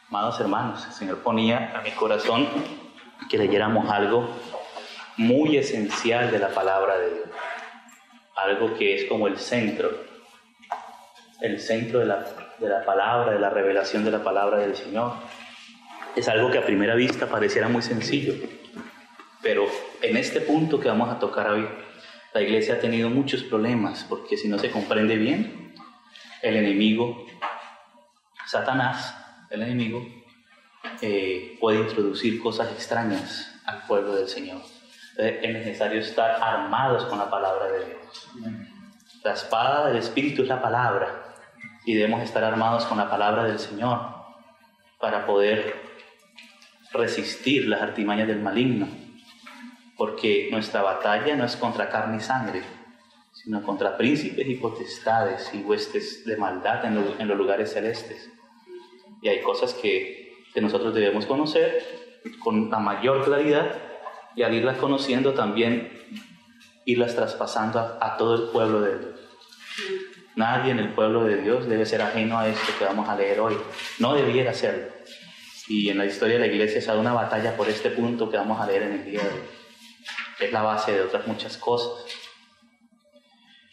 Amados hermanos, el Señor ponía a mi corazón que leyéramos algo muy esencial de la palabra de Dios. Algo que es como el centro de la palabra, de la revelación de la palabra del Señor. Es algo que a primera vista pareciera muy sencillo, pero en este punto que vamos a tocar hoy, la iglesia ha tenido muchos problemas, porque si no se comprende bien, el enemigo, Satanás, el enemigo, puede introducir cosas extrañas al pueblo del Señor. Entonces, es necesario estar armados con la palabra de Dios. La espada del Espíritu es la palabra, y debemos estar armados con la palabra del Señor para poder resistir las artimañas del maligno, porque nuestra batalla no es contra carne y sangre, sino contra príncipes y potestades y huestes de maldad en los lugares celestes. Y hay cosas que nosotros debemos conocer con la mayor claridad, y al irlas conociendo también irlas traspasando a todo el pueblo de Dios. Nadie en el pueblo de Dios debe ser ajeno a esto que vamos a leer hoy. No debiera serlo. Y en la historia de la iglesia se ha dado una batalla por este punto que vamos a leer en el día de hoy. Es la base de otras muchas cosas.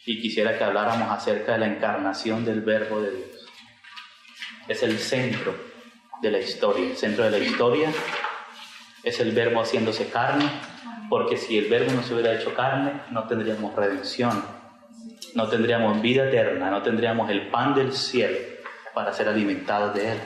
Y quisiera que habláramos acerca de la encarnación del Verbo de Dios. Es el centro de la historia. El centro de la historia es el Verbo haciéndose carne, porque si el Verbo no se hubiera hecho carne, no tendríamos redención, no tendríamos vida eterna, no tendríamos el pan del cielo para ser alimentados de Él,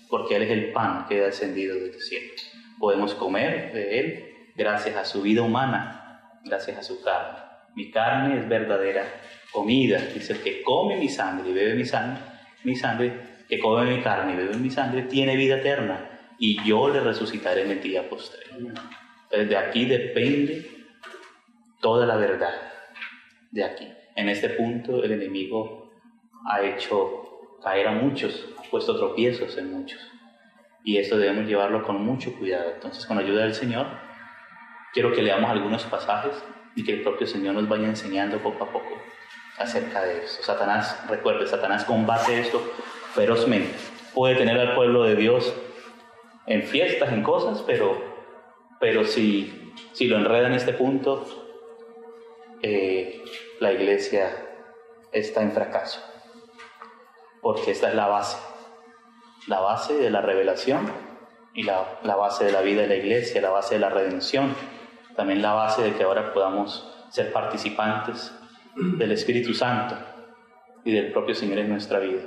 porque Él es el pan que ha descendido del cielo. Podemos comer de Él gracias a su vida humana, gracias a su carne. Mi carne es verdadera comida. Dice, el que come mi sangre y bebe mi sangre, que come mi carne y bebe mi sangre, tiene vida eterna, y yo le resucitaré en el día posterior. De aquí depende toda la verdad. De aquí. En este punto el enemigo ha hecho caer a muchos, ha puesto tropiezos en muchos. Y esto debemos llevarlo con mucho cuidado. Entonces, con la ayuda del Señor, quiero que leamos algunos pasajes y que el propio Señor nos vaya enseñando poco a poco acerca de esto. Satanás, recuerde, Satanás combate esto ferozmente. Puede tener al pueblo de Dios en fiestas, en cosas, pero si lo enreda en este punto, la iglesia está en fracaso, porque esta es la base de la revelación y la base de la vida de la iglesia, la base de la redención, también la base de que ahora podamos ser participantes del Espíritu Santo y del propio Señor en nuestra vida.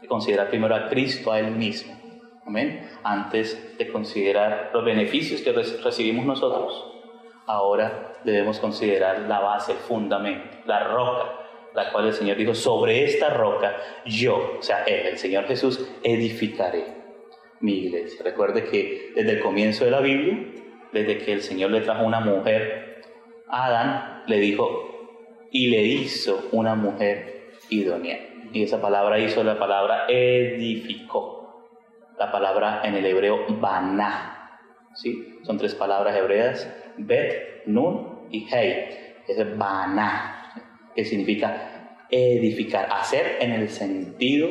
Y considerar primero a Cristo, a Él mismo, amén, antes de considerar los beneficios que recibimos nosotros. Ahora debemos considerar la base, el fundamento, la roca, la cual el Señor dijo, sobre esta roca yo, o sea, Él, el Señor Jesús, edificaré mi iglesia. Recuerde que desde el comienzo de la Biblia, desde que el Señor le trajo una mujer a Adán, le dijo, y le hizo una mujer idónea. Y esa palabra hizo, la palabra edificó. La palabra en el hebreo baná, ¿sí? Son tres palabras hebreas, bet, nun y hei. Es baná, que significa edificar, hacer en el sentido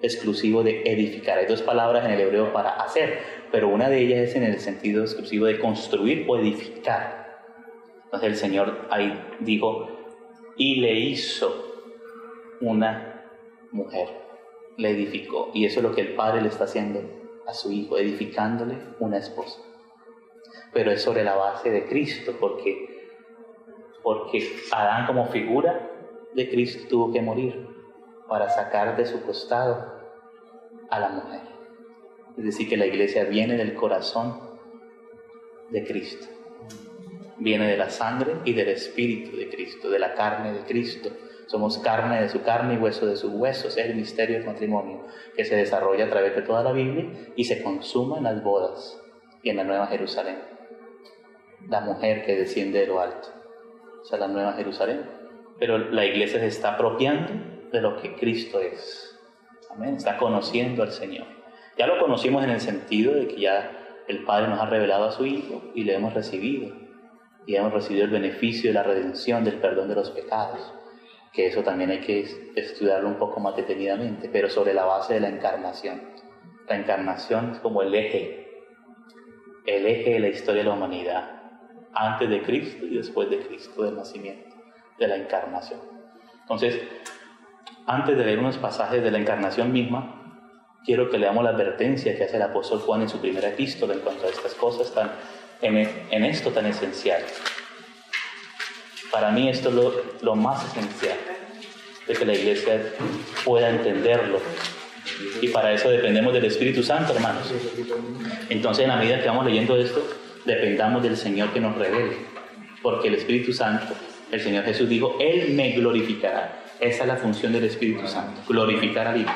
exclusivo de edificar. Hay dos palabras en el hebreo para hacer, pero una de ellas es en el sentido exclusivo de construir o edificar. Entonces el Señor ahí dijo, y le hizo una mujer, le edificó. Y eso es lo que el Padre le está haciendo a su Hijo, edificándole una esposa. Pero es sobre la base de Cristo, porque Adán, como figura de Cristo, tuvo que morir para sacar de su costado a la mujer. Es decir, que la iglesia viene del corazón de Cristo, viene de la sangre y del espíritu de Cristo, de la carne de Cristo. Somos carne de su carne y hueso de sus huesos. Es el misterio del matrimonio que se desarrolla a través de toda la Biblia y se consuma en las bodas y en la Nueva Jerusalén. La mujer que desciende de lo alto, o sea, la Nueva Jerusalén. Pero la iglesia se está apropiando de lo que Cristo es. Amén. Está conociendo al Señor. Ya lo conocimos en el sentido de que ya el Padre nos ha revelado a su Hijo y le hemos recibido. Y hemos recibido el beneficio de la redención, del perdón de los pecados. Que eso también hay que estudiarlo un poco más detenidamente, pero sobre la base de la encarnación. La encarnación es como el eje de la historia de la humanidad, antes de Cristo y después de Cristo, del nacimiento, de la encarnación. Entonces, antes de leer unos pasajes de la encarnación misma, quiero que leamos la advertencia que hace el apóstol Juan en su primera epístola en cuanto a estas cosas en esto tan esencial. Para mí esto es lo más esencial, de que la iglesia pueda entenderlo. Y para eso dependemos del Espíritu Santo, hermanos. Entonces, en la medida que vamos leyendo esto, dependamos del Señor que nos revele. Porque el Espíritu Santo, el Señor Jesús dijo, Él me glorificará. Esa es la función del Espíritu Santo, glorificar al Hijo.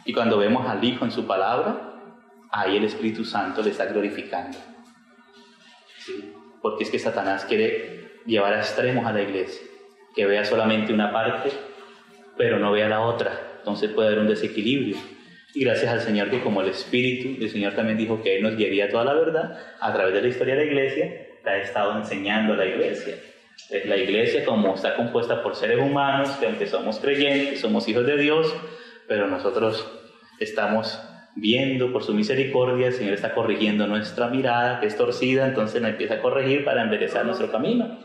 Y cuando vemos al Hijo en su palabra, ahí el Espíritu Santo le está glorificando. ¿Sí? Porque es que Satanás quiere llevar a extremos a la iglesia, que vea solamente una parte, pero no vea la otra. Entonces puede haber un desequilibrio. Y gracias al Señor que como el Señor también dijo que Él nos guiaría toda la verdad, a través de la historia de la iglesia, la ha estado enseñando a la iglesia. Es la iglesia, como está compuesta por seres humanos, que aunque somos creyentes, somos hijos de Dios, pero nosotros estamos viendo por su misericordia, el Señor está corrigiendo nuestra mirada, que es torcida, entonces nos empieza a corregir para enderezar nuestro camino.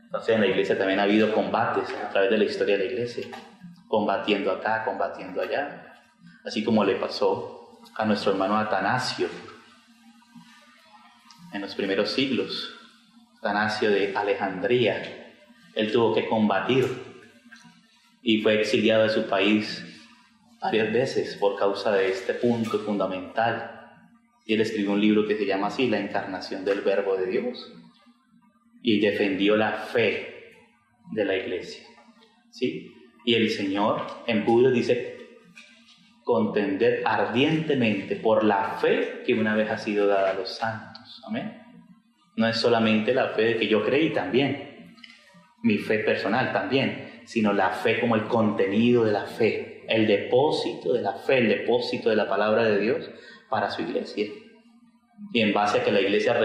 Entonces en la iglesia también ha habido combates a través de la historia de la iglesia, combatiendo acá, combatiendo allá, así como le pasó a nuestro hermano Atanasio en los primeros siglos. Atanasio de Alejandría, él tuvo que combatir y fue exiliado de su país varias veces por causa de este punto fundamental. Y él escribió un libro que se llama así, La encarnación del Verbo de Dios, y defendió la fe de la iglesia, ¿sí? Y el Señor en Judas dice, contender ardientemente por la fe que una vez ha sido dada a los santos. Amén. No es solamente la fe de que yo creí también, mi fe personal también, sino la fe como el contenido de la fe, el depósito de la fe, el depósito de la palabra de Dios para su iglesia. Y en base a que la iglesia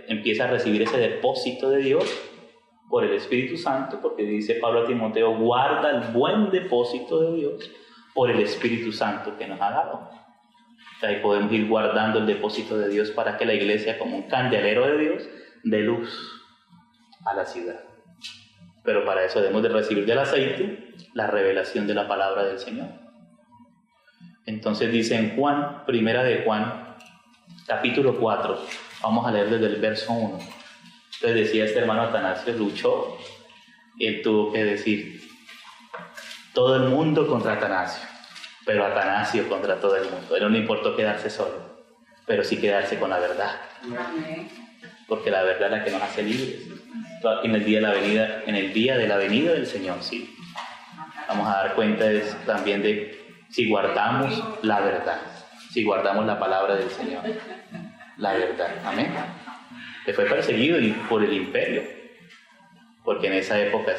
empieza a recibir ese depósito de Dios por el Espíritu Santo, porque dice Pablo a Timoteo, guarda el buen depósito de Dios por el Espíritu Santo que nos ha dado. Ahí podemos ir guardando el depósito de Dios para que la iglesia, como un candelero de Dios, dé luz a la ciudad. Pero para eso debemos de recibir del aceite la revelación de la palabra del Señor. Entonces dice en Juan, primera de Juan, capítulo 4, vamos a leer desde el verso 1. Entonces decía este hermano Atanasio, luchó, y él tuvo que decir, todo el mundo contra Atanasio, pero Atanasio contra todo el mundo. A él no le importó quedarse solo, pero sí quedarse con la verdad. Porque la verdad es la que nos hace libres. En el día de la venida del Señor, sí. Vamos a dar cuenta también de si guardamos la verdad, si guardamos la palabra del Señor, la verdad. Amén. Que fue perseguido por el imperio, porque en esa época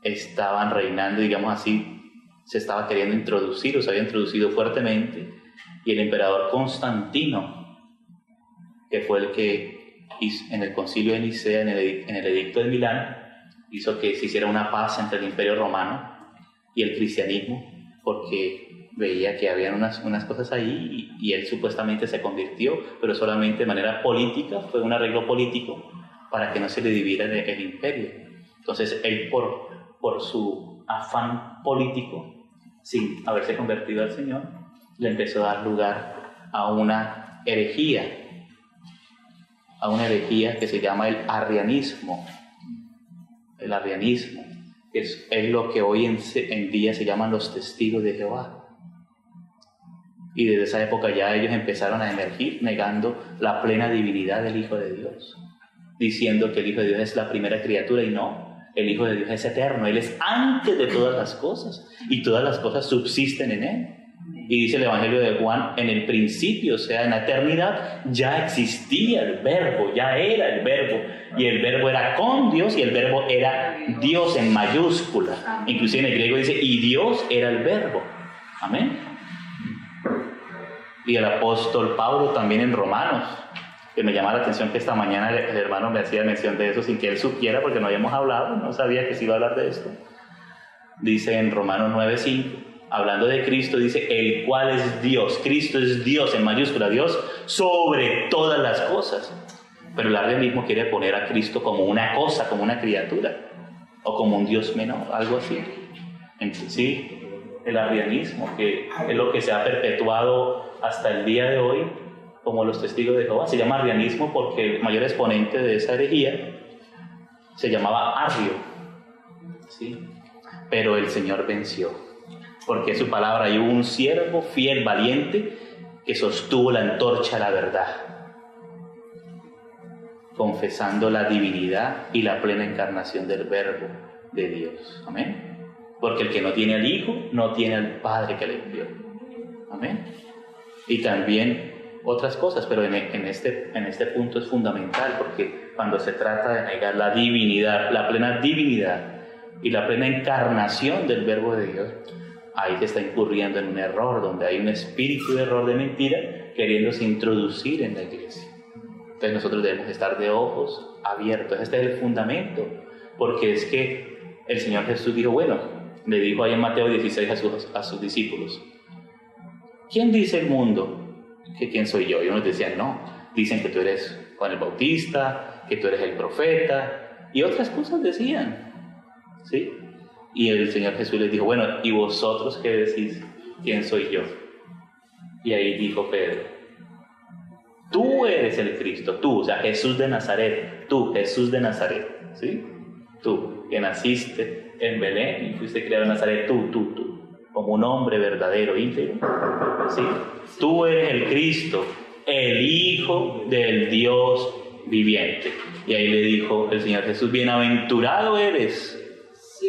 estaban reinando, digamos así, se estaba queriendo introducir, o se había introducido fuertemente, y el emperador Constantino, que fue el que hizo, en el concilio de Nicea, en el edicto de Milán, hizo que se hiciera una paz entre el imperio romano y el cristianismo, porque veía que habían unas cosas ahí y él supuestamente se convirtió, pero solamente de manera política, fue un arreglo político para que no se le dividiera el imperio. Entonces él por su afán político, sin haberse convertido al Señor, le empezó a dar lugar a una herejía que se llama el arrianismo. El arrianismo es lo que hoy en día se llaman los testigos de Jehová. Y desde esa época ya ellos empezaron a emergir negando la plena divinidad del Hijo de Dios, diciendo que el Hijo de Dios es la primera criatura y no, el Hijo de Dios es eterno, Él es antes de todas las cosas y todas las cosas subsisten en Él. Y dice el Evangelio de Juan, en el principio, o sea, en la eternidad, ya existía el Verbo, ya era el Verbo, y el Verbo era con Dios y el Verbo era Dios en mayúscula. Inclusive en el griego dice, y Dios era el Verbo. Amén. Y el apóstol Pablo también en Romanos, que me llama la atención que esta mañana el hermano me hacía mención de eso sin que él supiera, porque no habíamos hablado, no sabía que se iba a hablar de esto. Dice en Romanos 9:5, Hablando de Cristo, dice, el cual es Dios. Cristo es Dios, en mayúscula, Dios sobre todas las cosas. Pero el arrianismo quiere poner a Cristo como una cosa, como una criatura, o como un Dios menor, algo así. Entonces, sí, el arrianismo, que es lo que se ha perpetuado hasta el día de hoy, como los testigos de Jehová. Se llama arrianismo porque el mayor exponente de esa herejía se llamaba Arrio, ¿sí? Pero el Señor venció, porque su palabra, y hubo un siervo fiel, valiente, que sostuvo la antorcha a la verdad, confesando la divinidad y la plena encarnación del Verbo de Dios. Amén. Porque el que no tiene al Hijo, no tiene al Padre que le envió. Amén. Y también otras cosas, pero en este punto es fundamental, porque cuando se trata de negar la divinidad, la plena divinidad y la plena encarnación del Verbo de Dios, ahí se está incurriendo en un error, donde hay un espíritu de error, de mentira, queriéndose introducir en la iglesia. Entonces nosotros debemos estar de ojos abiertos. Este es el fundamento, porque es que el Señor Jesús dijo, bueno, le dijo ahí en Mateo 16 a sus discípulos, ¿quién dice el mundo que quién soy yo? Y unos decían, no, dicen que tú eres Juan el Bautista, que tú eres el profeta, y otras cosas decían, ¿sí? Y el Señor Jesús les dijo, bueno, ¿y vosotros qué decís? ¿Quién soy yo? Y ahí dijo Pedro, tú eres el Cristo, tú, o sea, Jesús de Nazaret, tú, Jesús de Nazaret, ¿sí? Tú, que naciste en Belén y fuiste criado en Nazaret, tú, como un hombre verdadero, íntegro, ¿sí? Tú eres el Cristo, el Hijo del Dios viviente. Y ahí le dijo el Señor Jesús, bienaventurado eres,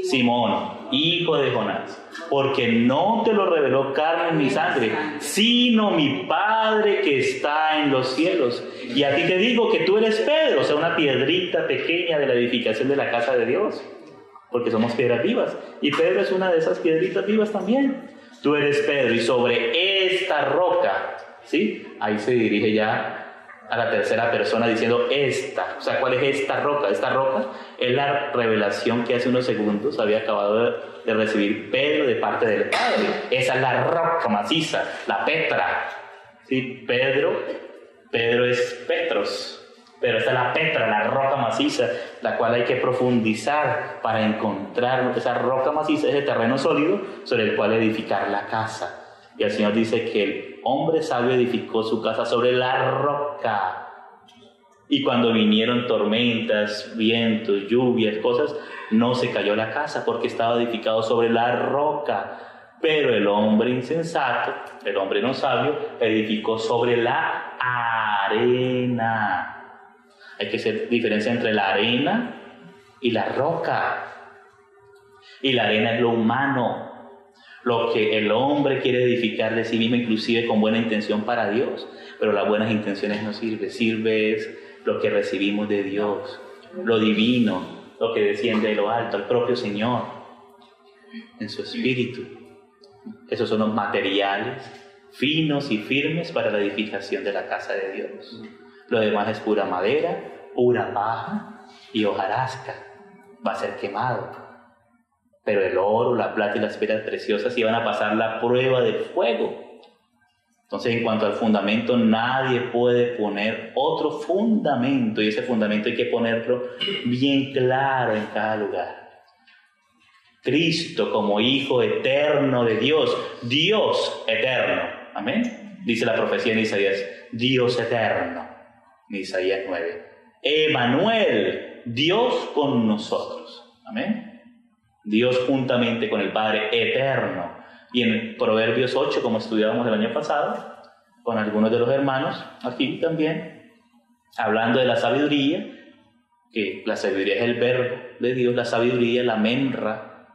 Simón, hijo de Jonás, porque no te lo reveló carne ni sangre, sino mi Padre que está en los cielos. Y a ti te digo que tú eres Pedro, o sea, una piedrita pequeña de la edificación de la casa de Dios, porque somos piedras vivas, y Pedro es una de esas piedritas vivas también. Tú eres Pedro, y sobre esta roca, ¿sí? Ahí se dirige ya a la tercera persona diciendo esta. O sea, ¿cuál es esta roca? Esta roca es la revelación que hace unos segundos había acabado de recibir Pedro de parte del Padre. Esa es la roca maciza, la Petra. ¿Sí? Pedro es Petros, pero esta es la Petra, la roca maciza, la cual hay que profundizar para encontrar esa roca maciza, ese terreno sólido sobre el cual edificar la casa. Y el Señor dice que el hombre sabio edificó su casa sobre la roca. Y cuando vinieron tormentas, vientos, lluvias, cosas, no se cayó la casa porque estaba edificado sobre la roca. Pero el hombre insensato, el hombre no sabio, edificó sobre la arena. Hay que hacer diferencia entre la arena y la roca. Y la arena es lo humano, lo que el hombre quiere edificar de sí mismo, inclusive con buena intención para Dios. Pero las buenas intenciones no sirven. Sirve es lo que recibimos de Dios, lo divino, lo que desciende de lo alto, el propio Señor, en su espíritu. Esos son los materiales finos y firmes para la edificación de la casa de Dios. Lo demás es pura madera, pura paja y hojarasca. Va a ser quemado. Pero el oro, la plata y las piedras preciosas iban a pasar la prueba de fuego. Entonces, en cuanto al fundamento, nadie puede poner otro fundamento, y ese fundamento hay que ponerlo bien claro en cada lugar. Cristo como Hijo eterno de Dios, Dios eterno, amén. Dice la profecía en Isaías, Dios eterno, en Isaías 9. Emmanuel, Dios con nosotros, amén. Dios juntamente con el Padre eterno. Y en Proverbios 8, como estudiábamos el año pasado, con algunos de los hermanos, aquí también, hablando de la sabiduría, que la sabiduría es el verbo de Dios, la sabiduría, la memra,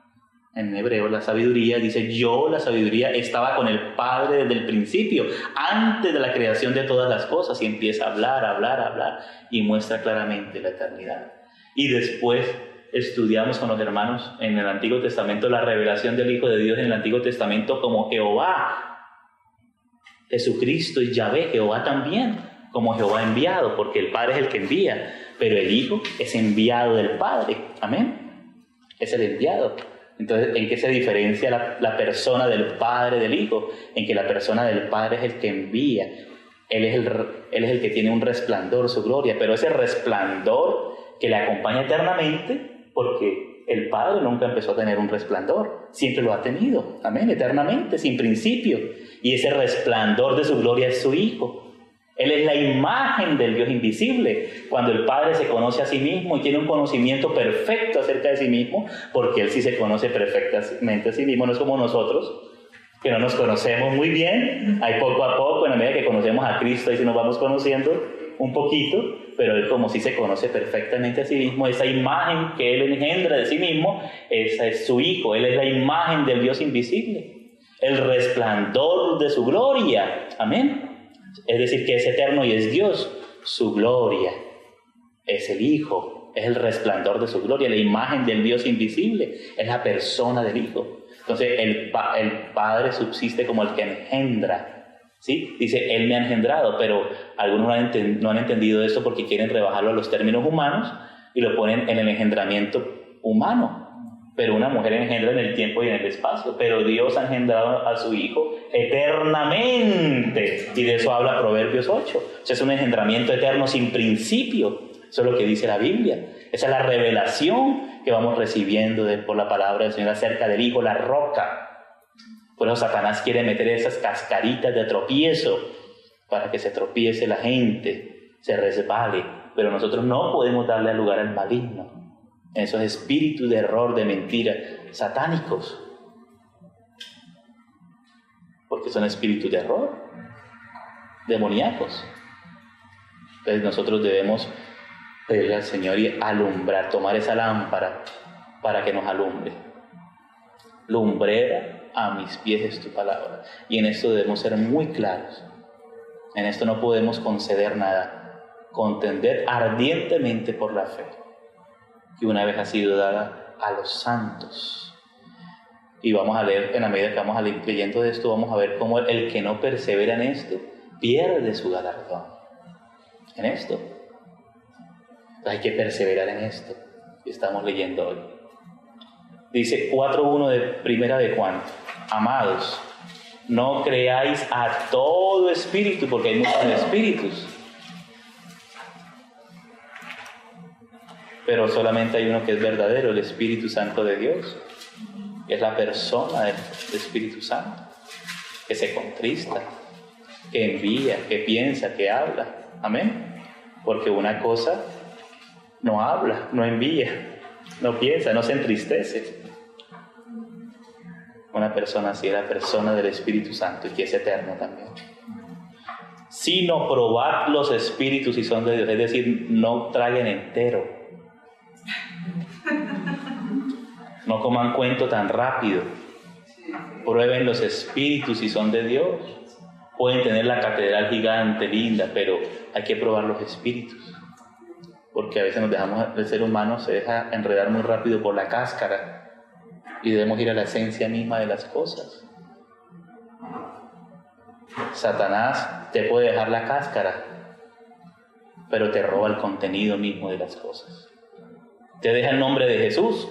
en hebreo, la sabiduría, dice, yo, la sabiduría, estaba con el Padre desde el principio, antes de la creación de todas las cosas, y empieza a hablar, y muestra claramente la eternidad. Y después estudiamos con los hermanos en el Antiguo Testamento la revelación del Hijo de Dios en el Antiguo Testamento como Jehová. Jesucristo es Yahvé, Jehová también, como Jehová enviado, porque el Padre es el que envía, pero el Hijo es enviado del Padre, amén. Es el enviado. Entonces, ¿en qué se diferencia la persona del Padre del Hijo? En que la persona del Padre es el que envía. Él es el que tiene un resplandor, su gloria, pero ese resplandor que le acompaña eternamente, porque el Padre nunca empezó a tener un resplandor, siempre lo ha tenido, amén, eternamente, sin principio. Y ese resplandor de su gloria es su Hijo. Él es la imagen del Dios invisible. Cuando el Padre se conoce a sí mismo y tiene un conocimiento perfecto acerca de sí mismo, porque Él sí se conoce perfectamente a sí mismo, no es como nosotros, que no nos conocemos muy bien, hay poco a poco, en la medida que conocemos a Cristo, ahí sí nos vamos conociendo un poquito, pero Él como sí se conoce perfectamente a sí mismo, esa imagen que Él engendra de sí mismo, esa es su Hijo, Él es la imagen del Dios invisible, el resplandor de su gloria, amén. Es decir, que es eterno y es Dios, su gloria es el Hijo, es el resplandor de su gloria, la imagen del Dios invisible, es la persona del Hijo. Entonces el Padre subsiste como el que engendra, ¿sí? Dice, Él me ha engendrado, pero algunos no han entendido esto porque quieren rebajarlo a los términos humanos y lo ponen en el engendramiento humano. Pero una mujer engendra en el tiempo y en el espacio, pero Dios ha engendrado a su Hijo eternamente, y de eso habla Proverbios 8. O sea, es un engendramiento eterno sin principio. Eso es lo que dice la Biblia. Esa es la revelación que vamos recibiendo por la palabra del Señor acerca del Hijo, la roca. Por eso Satanás quiere meter esas cascaritas de tropiezo para que se tropiece la gente, se resbale, pero nosotros no podemos darle lugar al maligno, esos espíritus de error, de mentira, satánicos, porque son espíritus de error, demoníacos. Entonces nosotros debemos pedirle al Señor y alumbrar, tomar esa lámpara para que nos alumbre. Lumbrera a mis pies es tu palabra. Y en esto debemos ser muy claros. En esto no podemos conceder nada. Contender ardientemente por la fe, que una vez ha sido dada a los santos. Y vamos a leer, en la medida que vamos a leer, leyendo de esto, vamos a ver cómo el que no persevera en esto pierde su galardón. En esto. Hay que perseverar en esto que estamos leyendo hoy. Dice 4:1 de Primera de Juan: amados, no creáis a todo espíritu, porque hay muchos espíritus, pero solamente hay uno que es verdadero, el Espíritu Santo de Dios. Es la persona del Espíritu Santo, que se contrista, que envía, que piensa, que habla. Amén. Porque una cosa no habla, no envía, no piensa, no se entristece. Una persona así es la persona del Espíritu Santo, y que es eterno también. Sino probad los espíritus si son de Dios, es decir, no traguen entero. No coman cuento tan rápido. Prueben los espíritus si son de Dios. Pueden tener la catedral gigante, linda, pero hay que probar los espíritus. Porque a veces el ser humano se deja enredar muy rápido por la cáscara y debemos ir a la esencia misma de las cosas. Satanás te puede dejar la cáscara, pero te roba el contenido mismo de las cosas. Te deja el nombre de Jesús,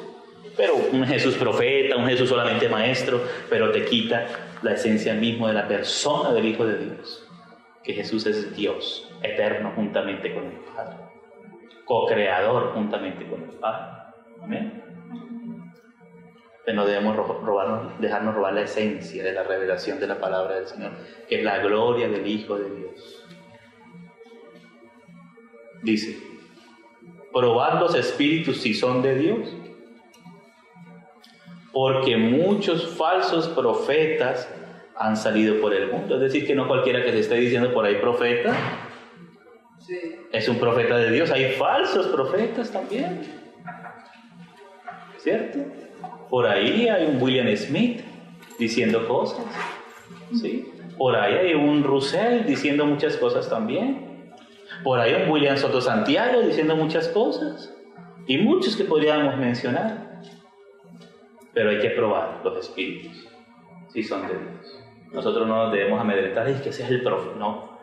pero un Jesús profeta, un Jesús solamente maestro, pero te quita la esencia misma de la persona del Hijo de Dios, que Jesús es Dios, eterno juntamente con el Padre, co-creador juntamente con el Padre. Amén. Pero no debemos dejarnos robar la esencia de la revelación de la palabra del Señor, que es la gloria del Hijo de Dios. Dice: probad los espíritus si son de Dios, porque muchos falsos profetas han salido por el mundo. Es decir, que no cualquiera que se esté diciendo por ahí profeta es un profeta de Dios. Hay falsos profetas también, ¿cierto? Por ahí hay un William Smith diciendo cosas, ¿sí? Por ahí hay un Russell diciendo muchas cosas también. Por ahí hay un William Soto Santiago diciendo muchas cosas. Y muchos que podríamos mencionar. Pero hay que probar los espíritus, si son de Dios. Nosotros no nos debemos amedrentar, es que ese es el profeta. No.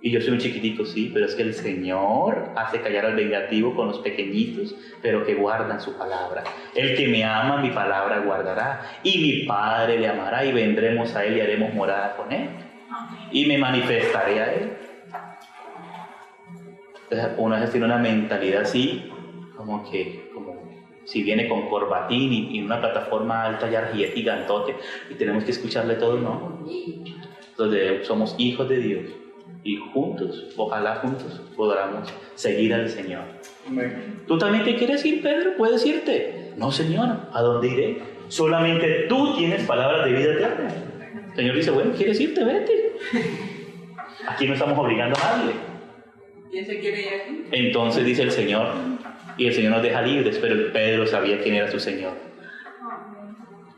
Y yo soy un chiquitico, sí, pero es que el Señor hace callar al vengativo con los pequeñitos, pero que guardan su palabra. El que me ama, mi palabra guardará, y mi Padre le amará, y vendremos a Él y haremos morada con Él, y me manifestaré a Él. Entonces, uno a veces tiene una mentalidad así, como si viene con corbatín y una plataforma alta y gigantote, y tenemos que escucharle todo, ¿no? Entonces, somos hijos de Dios. Y juntos, ojalá juntos, podamos seguir al Señor. ¿Tú también te quieres ir, Pedro? ¿Puedes irte? No, Señor, ¿a dónde iré? Solamente tú tienes palabras de vida eterna. El Señor dice, bueno, ¿quieres irte? Vete. Aquí no estamos obligando a nadie. ¿Quién se quiere ir aquí? Entonces dice el Señor, y el Señor nos deja libres, pero Pedro sabía quién era su Señor.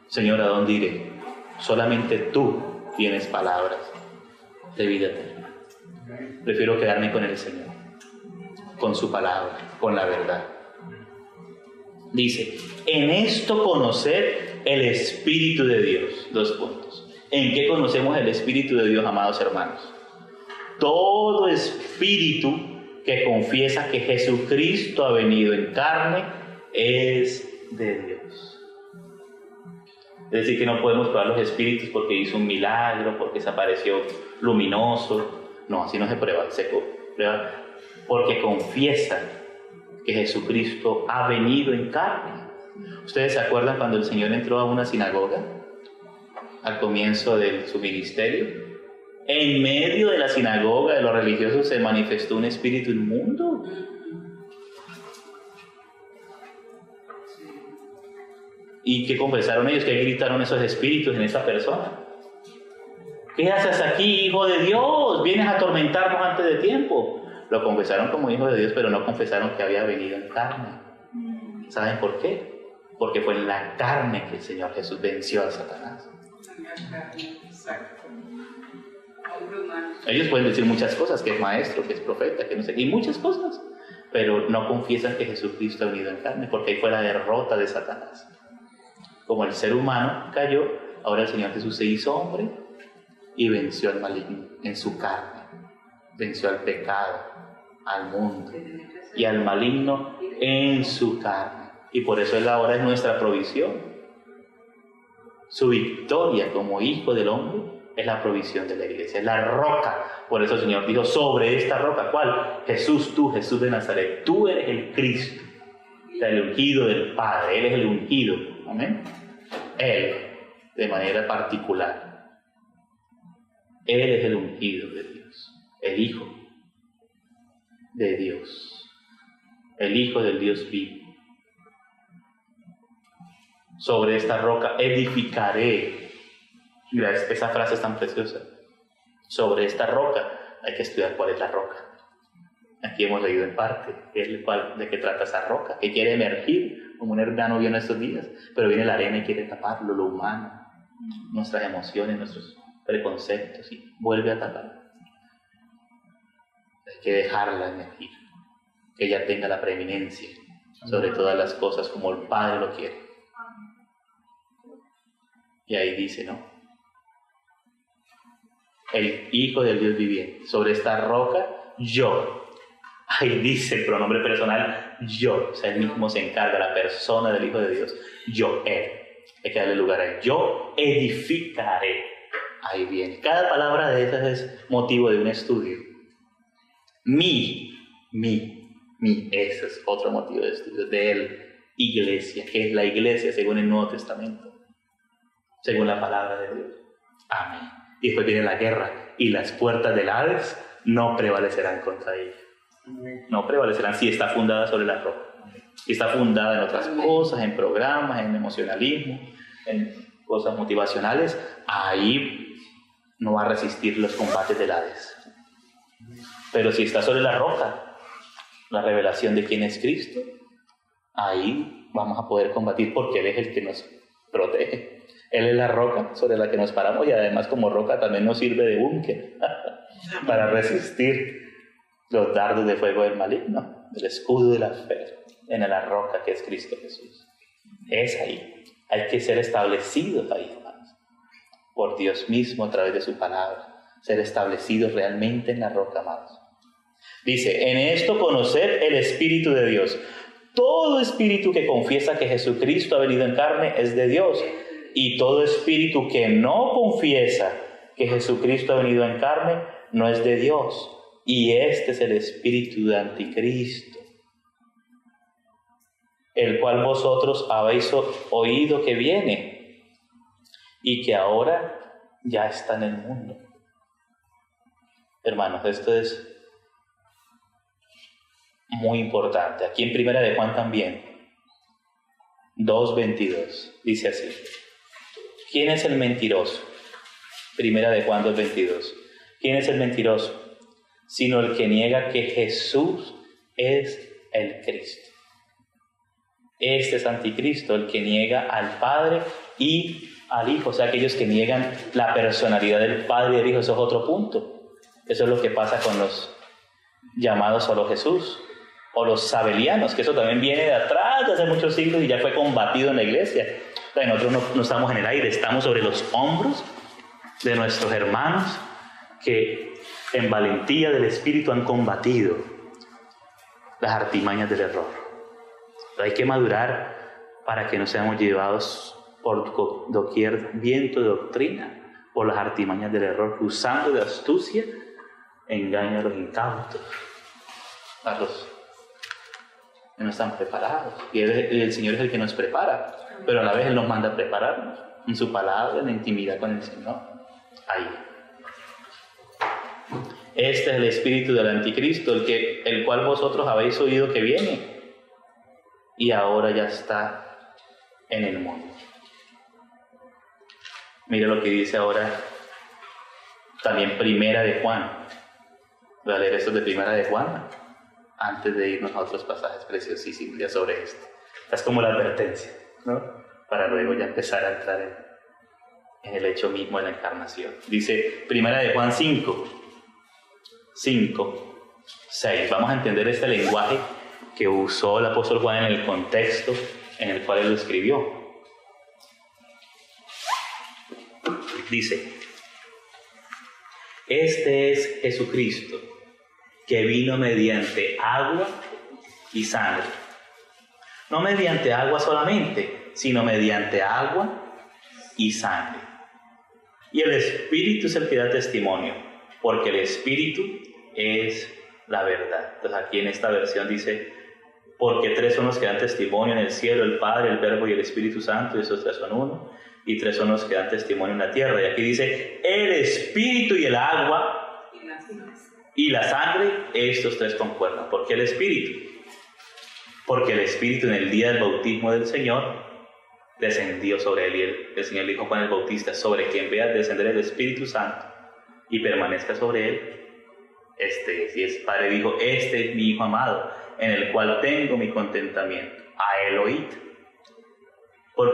Señor, ¿a dónde iré? Solamente tú tienes palabras de vida eterna. Prefiero quedarme con el Señor, con su palabra, con la verdad. Dice, en esto conocer el Espíritu de Dios. 2 puntos. ¿En qué conocemos el Espíritu de Dios, amados hermanos? Todo espíritu que confiesa que Jesucristo ha venido en carne es de Dios. Es decir, que no podemos probar los espíritus porque hizo un milagro, porque se apareció luminoso. No, así no se prueba, se prueba porque confiesan que Jesucristo ha venido en carne. ¿Ustedes se acuerdan cuando el Señor entró a una sinagoga al comienzo de su ministerio? En medio de la sinagoga de los religiosos se manifestó un espíritu inmundo. ¿Y qué confesaron ellos? ¿Qué gritaron esos espíritus en esa persona? ¿Qué haces aquí, hijo de Dios? ¿Vienes a atormentarnos antes de tiempo? Lo confesaron como hijo de Dios, pero no confesaron que había venido en carne. ¿Saben por qué? Porque fue en la carne que el Señor Jesús venció a Satanás. Ellos pueden decir muchas cosas, que es maestro, que es profeta, que no sé, y muchas cosas, pero no confiesan que Jesucristo ha venido en carne, porque ahí fue la derrota de Satanás. Como el ser humano cayó, ahora el Señor Jesús se hizo hombre y venció al maligno en su carne, venció al pecado, al mundo y al maligno en su carne, y por eso Él ahora es nuestra provisión. Su victoria como hijo del hombre es la provisión de la iglesia, es la roca. Por eso el Señor dijo, sobre esta roca, ¿cuál? Jesús, tú, Jesús de Nazaret, tú eres el Cristo, el ungido del Padre, Él es el ungido, amén. Él, de manera particular, Él es el ungido de Dios, el Hijo de Dios, el Hijo del Dios vivo. Sobre esta roca edificaré. Mira, esa frase es tan preciosa. Sobre esta roca, hay que estudiar cuál es la roca. Aquí hemos leído en parte de qué trata esa roca, que quiere emergir, como un hermano vio en estos días, pero viene la arena y quiere taparlo, lo humano, nuestras emociones, nuestros preconceptos, y vuelve a tapar. Hay que dejarla emergir, que ella tenga la preeminencia sobre todas las cosas, como el Padre lo quiere. Y ahí dice, ¿no? El Hijo del Dios viviente. Sobre esta roca, yo. Ahí dice el pronombre personal, yo. O sea, Él mismo se encarga, la persona del Hijo de Dios. Yo, Él. Hay que darle lugar a Él. Yo edificaré. Ahí viene. Cada palabra de esas es motivo de un estudio. Mi. Ese es otro motivo de estudio. De Él. Iglesia. Que es la iglesia según el Nuevo Testamento. Según la palabra de Dios. Amén. Y después viene la guerra. Y las puertas del Hades no prevalecerán contra ella. No prevalecerán si está fundada sobre la roca. Si está fundada en otras cosas, en programas, en emocionalismo, en cosas motivacionales, ahí no va a resistir los combates del Hades. Pero si está sobre la roca, la revelación de quién es Cristo, ahí vamos a poder combatir porque Él es el que nos protege. Él es la roca sobre la que nos paramos y además como roca también nos sirve de búnker para resistir los dardos de fuego del maligno, el escudo de la fe en la roca que es Cristo Jesús. Es ahí. Hay que ser establecidos ahí, hermanos, por Dios mismo a través de su palabra. ser establecidos realmente en la roca, amados. Dice, en esto conocer el Espíritu de Dios. Todo espíritu que confiesa que Jesucristo ha venido en carne es de Dios. Y todo espíritu que no confiesa que Jesucristo ha venido en carne no es de Dios. Y este es el espíritu de Anticristo, el cual vosotros habéis oído que viene y que ahora ya está en el mundo. Hermanos, esto es muy importante. Aquí en Primera de Juan también, 2:22, dice así. ¿Quién es el mentiroso? Primera de Juan 2:22. ¿Quién es el mentiroso? Sino el que niega que Jesús es el Cristo. Este es Anticristo, el que niega al Padre y al Hijo. O sea, aquellos que niegan la personalidad del Padre y del Hijo. Eso es otro punto. Eso es lo que pasa con los llamados solo Jesús, o los sabelianos, que eso también viene de atrás, de hace muchos siglos, y ya fue combatido en la iglesia. O sea, nosotros no estamos en el aire, estamos sobre los hombros de nuestros hermanos que en valentía del Espíritu han combatido las artimañas del error. Pero hay que madurar para que no seamos llevados por doquier viento de doctrina, por las artimañas del error, usando de astucia engaño a los incautos, a los que no están preparados. Y el Señor es el que nos prepara, pero a la vez Él nos manda a prepararnos en su palabra, en la intimidad con el Señor. Ahí. Este es el espíritu del Anticristo, el cual vosotros habéis oído que viene y ahora ya está en el mundo. Mire lo que dice ahora también Primera de Juan. Voy a leer esto de Primera de Juan antes de irnos a otros pasajes preciosísimos ya sobre esto. Esta es como la advertencia, ¿no? Para luego ya empezar a entrar en el hecho mismo de la encarnación. Dice Primera de Juan 5, 6. Vamos a entender este lenguaje que usó el apóstol Juan en el contexto en el cual él lo escribió. Dice, este es Jesucristo, que vino mediante agua y sangre. No mediante agua solamente, sino mediante agua y sangre. Y el Espíritu es el que da testimonio, porque el Espíritu es la verdad. Entonces aquí en esta versión dice, porque tres son los que dan testimonio en el cielo, el Padre, el Verbo y el Espíritu Santo, y esos tres son uno, y tres son los que dan testimonio en la tierra. Y aquí dice, el Espíritu y el agua y la sangre, estos tres concuerdan. ¿Por qué el Espíritu? Porque el Espíritu en el día del bautismo del Señor descendió sobre él, y el Señor dijo a Juan el Bautista, sobre quien vea descender el Espíritu Santo y permanezca sobre él, este es. Y el Padre dijo, este es mi Hijo amado, en el cual tengo mi contentamiento. A él oíd.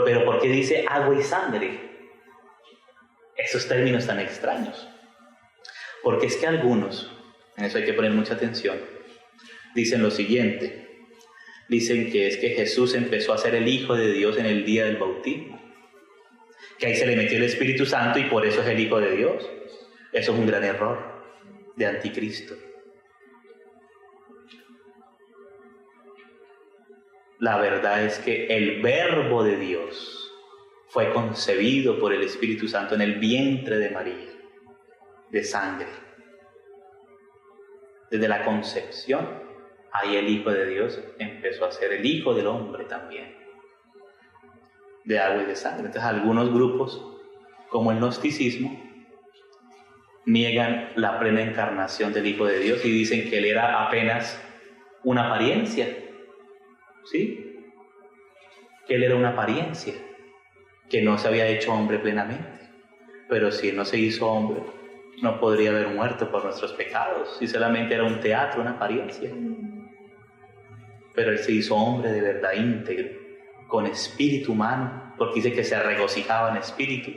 Pero ¿por qué dice agua y sangre? Esos términos tan extraños. Porque es que algunos, en eso hay que poner mucha atención, dicen lo siguiente. Dicen que es que Jesús empezó a ser el Hijo de Dios en el día del bautismo, que ahí se le metió el Espíritu Santo y por eso es el Hijo de Dios. Eso es un gran error de Anticristo. La verdad es que el Verbo de Dios fue concebido por el Espíritu Santo en el vientre de María, de sangre. Desde la concepción, ahí el Hijo de Dios empezó a ser el Hijo del hombre también, de agua y de sangre. Entonces algunos grupos, como el gnosticismo, niegan la plena encarnación del Hijo de Dios y dicen que Él era apenas una apariencia, ¿sí? Que Él era una apariencia, que no se había hecho hombre plenamente. Pero si Él no se hizo hombre, no podría haber muerto por nuestros pecados, si solamente era un teatro, una apariencia. Pero Él se hizo hombre de verdad íntegro, con espíritu humano, porque dice que se regocijaba en espíritu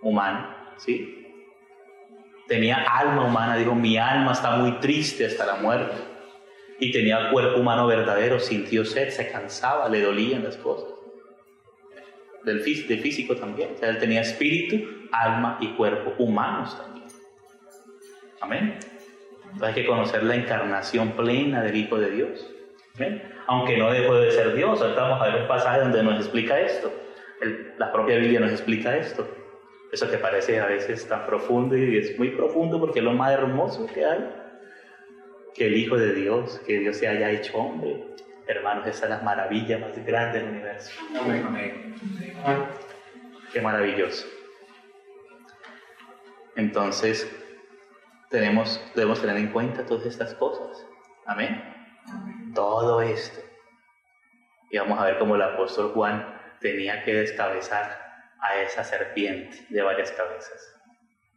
humano, ¿sí? Tenía alma humana, dijo, mi alma está muy triste hasta la muerte. Y tenía cuerpo humano verdadero, sintió sed, se cansaba, le dolían las cosas. De físico también. O sea, él tenía espíritu, alma y cuerpo humanos también. Amén. Entonces hay que conocer la encarnación plena del Hijo de Dios. ¿Amén? Aunque no dejó de ser Dios. Ahorita vamos a ver un pasaje donde nos explica esto. La propia Biblia nos explica esto. Eso que parece a veces tan profundo, y es muy profundo porque es lo más hermoso que hay. Que el Hijo de Dios, que Dios se haya hecho hombre. Hermanos, esa es la maravilla más grande del universo. Amén. Qué maravilloso. Entonces, debemos tener en cuenta todas estas cosas. Amén. Todo esto. Y vamos a ver cómo el apóstol Juan tenía que descabezar a esa serpiente de varias cabezas.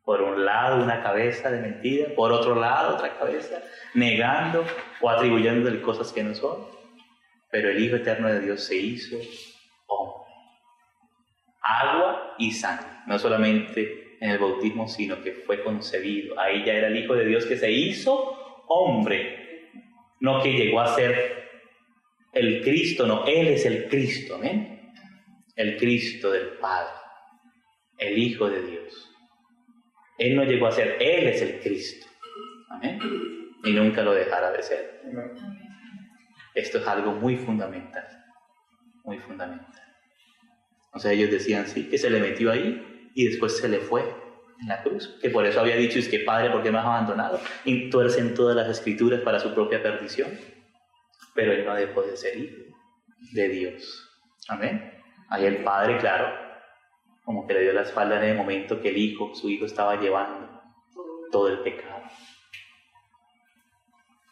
Por un lado una cabeza de mentira, por otro lado otra cabeza, negando o atribuyéndole cosas que no son. Pero el Hijo eterno de Dios se hizo hombre. Agua y sangre. No solamente en el bautismo, sino que fue concebido. Ahí ya era el Hijo de Dios que se hizo hombre. No que llegó a ser el Cristo, no. Él es el Cristo, ¿amén? El Cristo del Padre. El Hijo de Dios. Él no llegó a ser, Él es el Cristo. Amén. Y nunca lo dejará de ser. Esto es algo muy fundamental. Muy fundamental. O sea, ellos decían, sí, que se le metió ahí y después se le fue en la cruz. Que por eso había dicho, es que Padre, ¿por qué me has abandonado? Y tuercen todas las escrituras para su propia perdición. Pero Él no dejó de ser hijo de Dios. Amén. Ahí el Padre, claro, como que le dio la espalda en el momento que su hijo estaba llevando todo el pecado.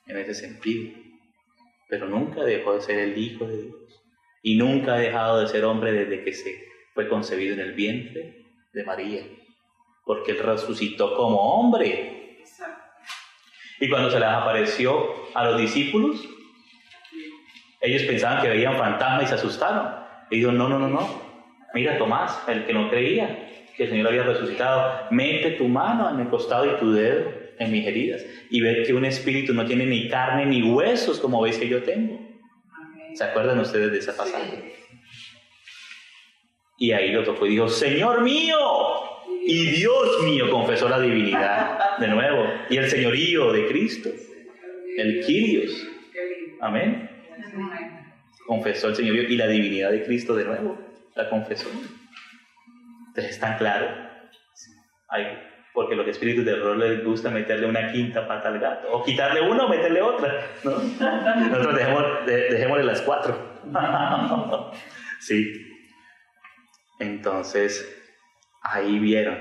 En ese sentido. Pero nunca dejó de ser el Hijo de Dios. Y nunca ha dejado de ser hombre desde que se fue concebido en el vientre de María. Porque Él resucitó como hombre. Y cuando se les apareció a los discípulos, ellos pensaban que veían fantasmas y se asustaron. Y dijo, no. Mira, Tomás, el que no creía que el Señor había resucitado, mete tu mano en el costado y tu dedo en mis heridas y ve que un espíritu no tiene ni carne ni huesos como veis que yo tengo. Amén. ¿Se acuerdan ustedes de esa pasaje? Sí. Y ahí lo tocó y dijo, Señor mío y Dios mío, confesó la divinidad de nuevo y el señorío de Cristo, el Kyrios. Amén. Confesó el señorío y la divinidad de Cristo de nuevo. La confesó. Entonces, ¿están claro? Porque los espíritus de error les gusta meterle una quinta pata al gato. O quitarle una o meterle otra, ¿no? Nosotros dejémosle las 4. Sí. Entonces, ahí vieron.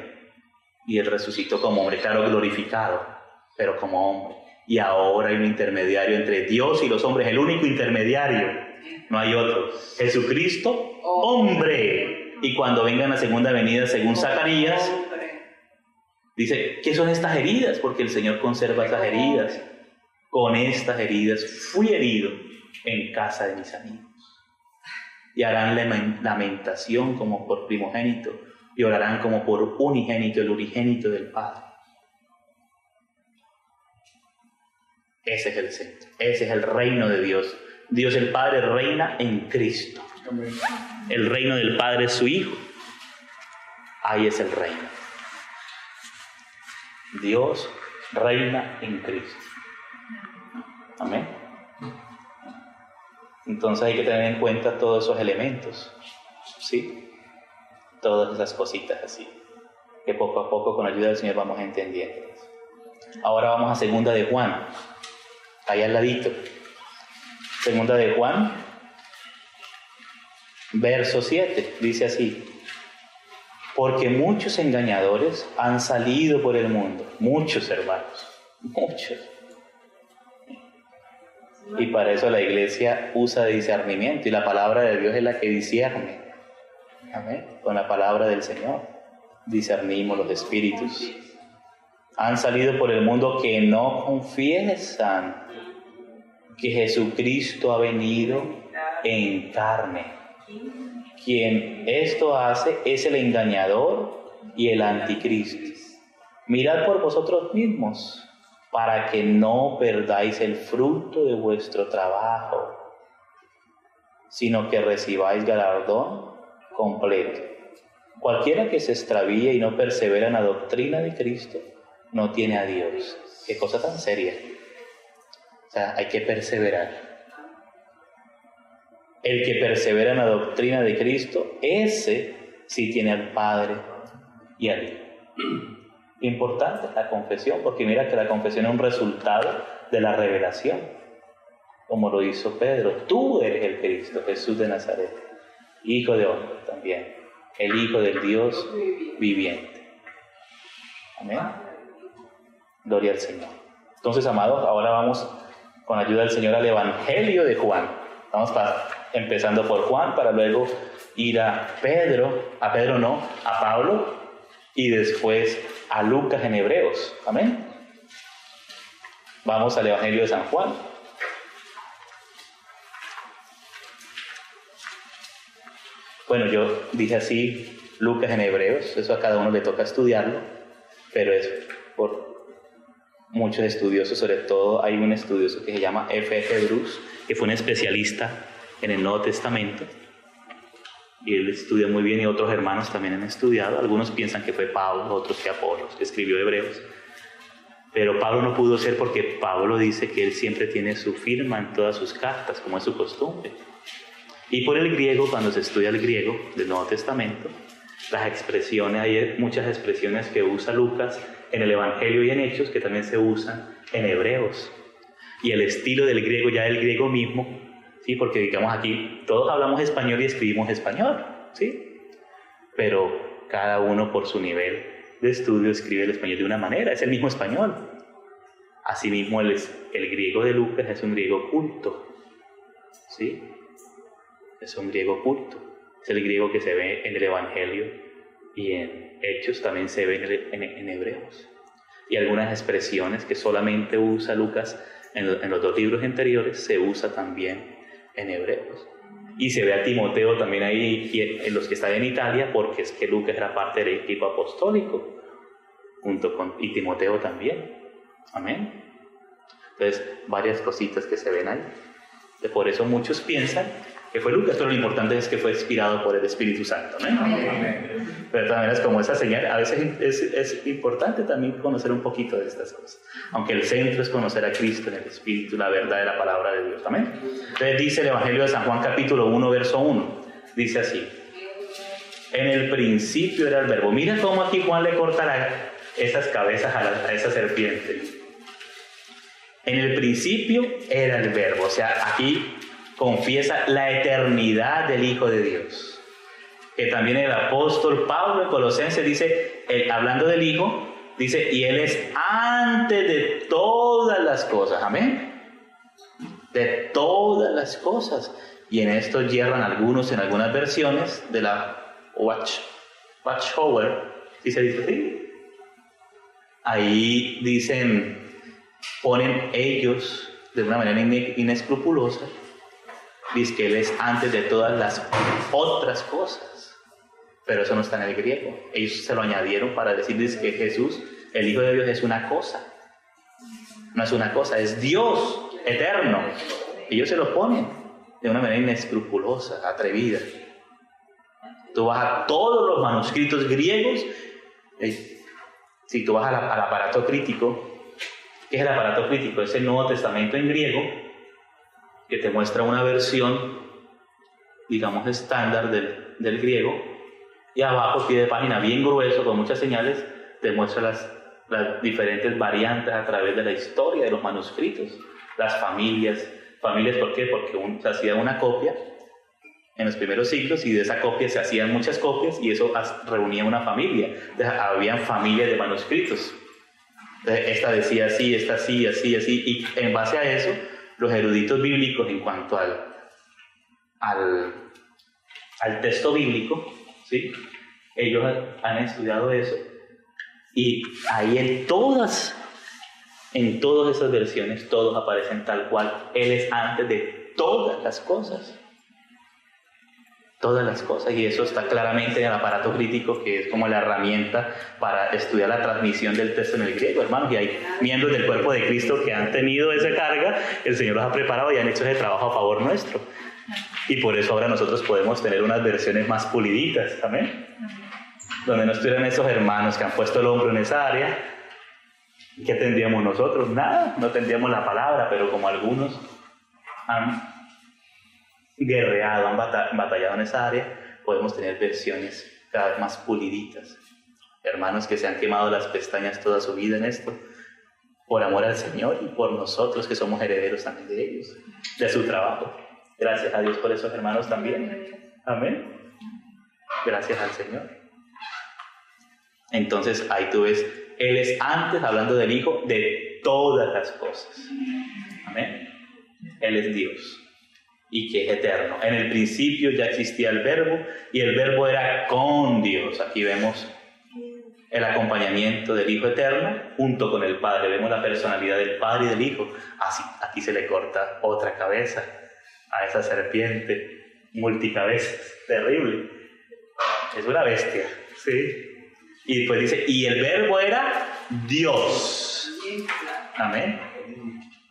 Y Él resucitó como hombre, claro, glorificado, pero como hombre. Y ahora hay un intermediario entre Dios y los hombres, el único intermediario. No hay otro. Jesucristo, hombre. Y cuando venga en la segunda venida, según Zacarías, dice, ¿qué son estas heridas? Porque el Señor conserva esas heridas. Con estas heridas fui herido en casa de mis amigos. Y harán lamentación como por primogénito, y orarán como por unigénito, el unigénito del Padre. Ese es el centro, ese es el reino de Dios. Dios el Padre reina en Cristo. El reino del Padre es su Hijo. Ahí es el reino. Dios reina en Cristo. Amén. Entonces hay que tener en cuenta todos esos elementos. ¿Sí? Todas esas cositas así. Que poco a poco con la ayuda del Señor vamos entendiendo. Ahora vamos a segunda de Juan. Ahí al ladito. Segunda de Juan, verso 7, dice así: porque muchos engañadores han salido por el mundo, muchos hermanos, muchos. Y para eso la iglesia usa de discernimiento, y la palabra de Dios es la que discierne. Amén. Con la palabra del Señor discernimos los espíritus. Han salido por el mundo que no confiesan que Jesucristo ha venido en carne. Quien esto hace es el engañador y el anticristo. Mirad por vosotros mismos, para que no perdáis el fruto de vuestro trabajo, sino que recibáis galardón completo. Cualquiera que se extravíe y no persevera en la doctrina de Cristo, no tiene a Dios. Qué cosa tan seria. O sea, hay que perseverar. El que persevera en la doctrina de Cristo, ese sí tiene al Padre y al Hijo. Importante la confesión, porque mira que la confesión es un resultado de la revelación, como lo hizo Pedro. Tú eres el Cristo, Jesús de Nazaret, Hijo de hombre también, el Hijo del Dios viviente. Amén. Gloria al Señor. Entonces, amados, ahora vamos con ayuda del Señor al Evangelio de Juan. Vamos empezando por Juan, para luego ir a Pablo, y después a Lucas en Hebreos. Amén. Vamos al Evangelio de San Juan. Bueno, yo dije así, Lucas en Hebreos, eso a cada uno le toca estudiarlo, pero es por muchos estudiosos, sobre todo hay un estudioso que se llama F.F. Bruce, que fue un especialista en el Nuevo Testamento, y él estudia muy bien, y otros hermanos también han estudiado. Algunos piensan que fue Pablo, otros que Apolos, que escribió Hebreos, pero Pablo no pudo ser, porque Pablo dice que él siempre tiene su firma en todas sus cartas, como es su costumbre. Y por el griego, cuando se estudia el griego del Nuevo Testamento, las expresiones, hay muchas expresiones que usa Lucas en el Evangelio y en Hechos, que también se usan en Hebreos. Y el estilo del griego, ya el griego mismo, ¿sí? Porque digamos aquí, todos hablamos español y escribimos español, ¿sí? Pero cada uno por su nivel de estudio escribe el español de una manera, es el mismo español. Asimismo, el griego de Lucas es un griego culto, ¿sí? Es un griego culto. Es el griego que se ve en el Evangelio y en Hechos, también se ve en Hebreos. Y algunas expresiones que solamente usa Lucas en los dos libros anteriores, se usa también en Hebreos. Y se ve a Timoteo también ahí, en los que están en Italia, porque es que Lucas era parte del equipo apostólico, y Timoteo también. Amén. Entonces, varias cositas que se ven ahí. Por eso muchos piensan que fue Lucas, pero lo importante es que fue inspirado por el Espíritu Santo. ¿No? Amén. Pero de todas maneras, como esa señal, a veces es importante también conocer un poquito de estas cosas. Aunque el centro es conocer a Cristo en el Espíritu, la verdad de la palabra de Dios. Amén. Entonces dice el Evangelio de San Juan capítulo 1, verso 1. Dice así: en el principio era el verbo. Mira cómo aquí Juan le corta esas cabezas a esa serpiente. En el principio era el verbo. O sea, aquí confiesa la eternidad del Hijo de Dios. Que también el apóstol Pablo en Colosenses dice, hablando del Hijo, dice, y Él es antes de todas las cosas. Amén. De todas las cosas. Y en esto yerran algunos en algunas versiones de la Watchtower. ¿Sí se dice así? Ahí ponen ellos de una manera inescrupulosa, dice que Él es antes de todas las otras cosas, pero eso no está en el griego. Ellos se lo añadieron para decirles que Jesús, el Hijo de Dios, es una cosa. No es una cosa, es Dios eterno. Ellos se lo ponen de una manera inescrupulosa, atrevida. Tú vas a todos los manuscritos griegos, si tú vas al aparato crítico. ¿Qué es el aparato crítico? Es el Nuevo Testamento en griego, que te muestra una versión, digamos, estándar del griego, y abajo, pie de página bien grueso, con muchas señales, te muestra las diferentes variantes a través de la historia de los manuscritos, las familias. ¿Familias por qué? Porque se hacía una copia en los primeros siglos, y de esa copia se hacían muchas copias, y eso reunía una familia. Entonces, habían familias de manuscritos. Esta decía así, esta así, así, así, y en base a eso, los eruditos bíblicos en cuanto al texto bíblico, ¿sí? Ellos han estudiado eso, y ahí en todas esas versiones, todos aparecen tal cual. Él es antes de todas las cosas. Todas las cosas, y eso está claramente en el aparato crítico, que es como la herramienta para estudiar la transmisión del texto en el griego, hermanos. Y hay miembros del cuerpo de Cristo que han tenido esa carga, el Señor los ha preparado y han hecho ese trabajo a favor nuestro. Y por eso ahora nosotros podemos tener unas versiones más puliditas, ¿amén? Donde no estuvieran esos hermanos que han puesto el hombro en esa área, ¿Qué tendríamos nosotros? Nada, no tendríamos la palabra, pero como algunos han guerreado, han batallado en esa área, podemos tener versiones cada vez más puliditas. Hermanos que se han quemado las pestañas toda su vida en esto, por amor al Señor y por nosotros que somos herederos también de ellos, de su trabajo. Gracias a Dios por esos hermanos también. Amén. Gracias al Señor. Entonces ahí tú ves, Él es antes, hablando del Hijo, de todas las cosas. Amén. Él es Dios y que es eterno. En el principio ya existía el Verbo y el Verbo era con Dios. Aquí vemos el acompañamiento del Hijo eterno junto con el Padre. Vemos la personalidad del Padre y del Hijo. Así, aquí se le corta otra cabeza a esa serpiente multicabezas. Terrible. Es una bestia. ¿Sí? Y después dice, y el Verbo era Dios. Amén.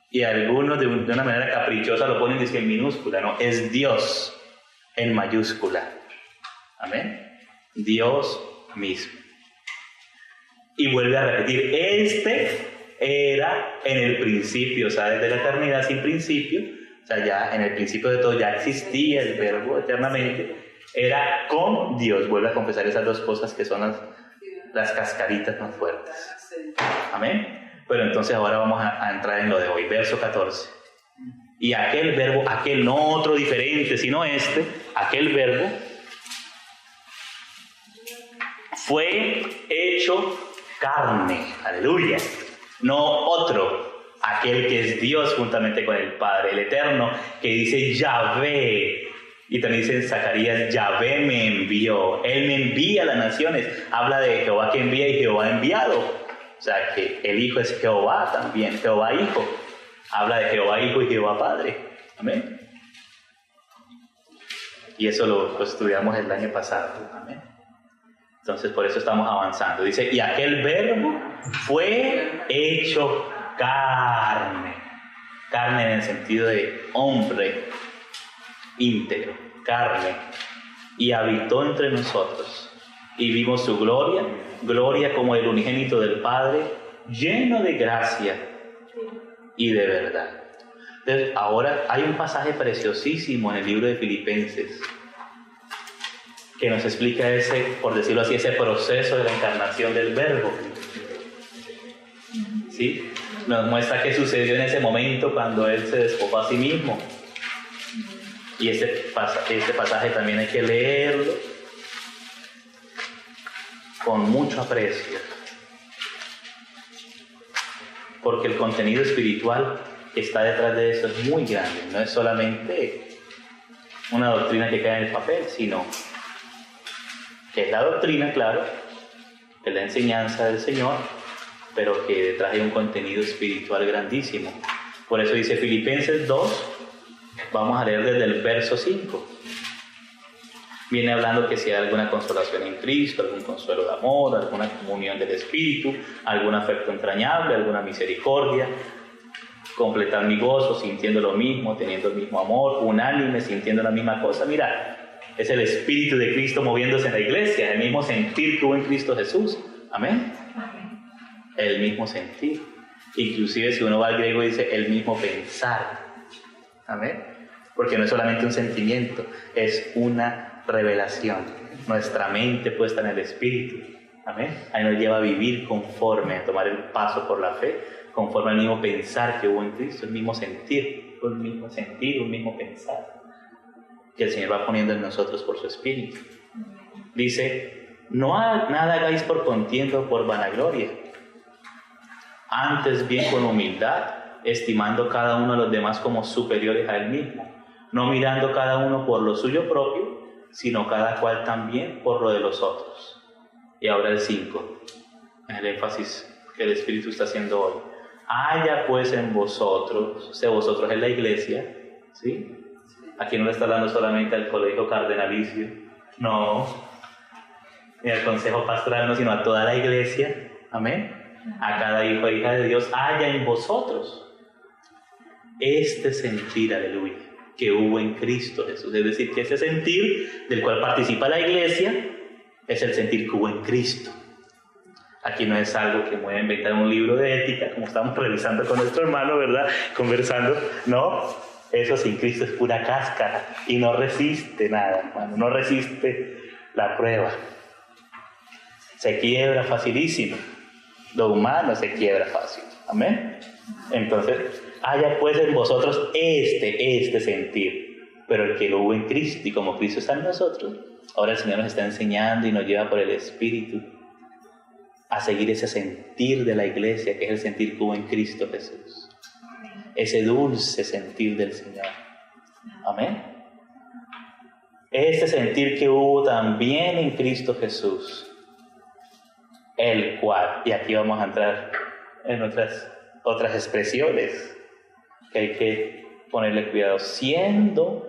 Y algunos de una manera caprichosa lo ponen en minúscula. No, es Dios en mayúscula. Amén. Dios mismo. Y vuelve a repetir, era en el principio, o sea, desde la eternidad sin principio, o sea, ya en el principio de todo ya existía el Verbo eternamente, era con Dios. Vuelve a confesar esas dos cosas que son las cascaritas más fuertes. Amén. Pero entonces ahora vamos a entrar en lo de hoy, verso 14. Y aquel Verbo, aquel no otro diferente, sino aquel Verbo fue hecho carne, aleluya, no otro, aquel que es Dios juntamente con el Padre, el Eterno, que dice Yahvé, y también dice en Zacarías, Yahvé me envió, Él me envía a las naciones, habla de Jehová que envía y Jehová enviado, o sea que el Hijo es Jehová también, Jehová Hijo, habla de Jehová Hijo y Jehová Padre, amén, y eso lo estudiamos el año pasado, amén. Entonces, por eso estamos avanzando. Dice, y aquel Verbo fue hecho carne. Carne en el sentido de hombre íntegro, carne. Y habitó entre nosotros. Y vimos su gloria, gloria como el unigénito del Padre, lleno de gracia y de verdad. Entonces, ahora hay un pasaje preciosísimo en el libro de Filipenses, que nos explica ese, por decirlo así, ese proceso de la encarnación del Verbo. ¿Sí? Nos muestra qué sucedió en ese momento cuando Él se despojó a sí mismo. Y ese pasaje también hay que leerlo con mucho aprecio. Porque el contenido espiritual que está detrás de eso es muy grande. No es solamente una doctrina que cae en el papel, sino que es la doctrina, claro, es la enseñanza del Señor, pero que detrás hay un contenido espiritual grandísimo. Por eso dice Filipenses 2, vamos a leer desde el verso 5. Viene hablando que si hay alguna consolación en Cristo, algún consuelo de amor, alguna comunión del Espíritu, algún afecto entrañable, alguna misericordia, completar mi gozo sintiendo lo mismo, teniendo el mismo amor, unánime, sintiendo la misma cosa. Mira, es el Espíritu de Cristo moviéndose en la iglesia, el mismo sentir que hubo en Cristo Jesús. Amén. El mismo sentir. Inclusive si uno va al griego dice el mismo pensar. Amén. Porque no es solamente un sentimiento, es una revelación. Nuestra mente puesta en el Espíritu. Amén. Ahí nos lleva a vivir conforme, a tomar el paso por la fe, conforme al mismo pensar que hubo en Cristo, el mismo sentir, un mismo pensar que el Señor va poniendo en nosotros por su Espíritu. Dice, nada hagáis por contienda o por vanagloria, antes bien con humildad, estimando cada uno a los demás como superiores a él mismo, no mirando cada uno por lo suyo propio, sino cada cual también por lo de los otros. Y ahora el 5, el énfasis que el Espíritu está haciendo hoy. Haya pues en vosotros, o sea, vosotros en la iglesia, ¿sí? Aquí no le está hablando solamente al colegio cardenalicio, no, ni al consejo pastoral, no, sino a toda la iglesia, amén, a cada hijo e hija de Dios, haya en vosotros este sentir, aleluya, que hubo en Cristo Jesús. Es decir, que ese sentir del cual participa la iglesia es el sentir que hubo en Cristo. Aquí no es algo que me voy a inventar un libro de ética, como estamos revisando con nuestro hermano, ¿verdad? Conversando. No, eso sin Cristo es pura cáscara y no resiste nada, hermano. No resiste la prueba. Se quiebra facilísimo. Lo humano se quiebra fácil. Amén. Entonces, haya pues en vosotros este sentir. Pero el que lo hubo en Cristo, y como Cristo está en nosotros, ahora el Señor nos está enseñando y nos lleva por el Espíritu a seguir ese sentir de la iglesia, que es el sentir que hubo en Cristo Jesús. Ese dulce sentir del Señor. Amén. Este sentir que hubo también en Cristo Jesús, el cual, y aquí vamos a entrar en otras expresiones que hay que ponerle cuidado, siendo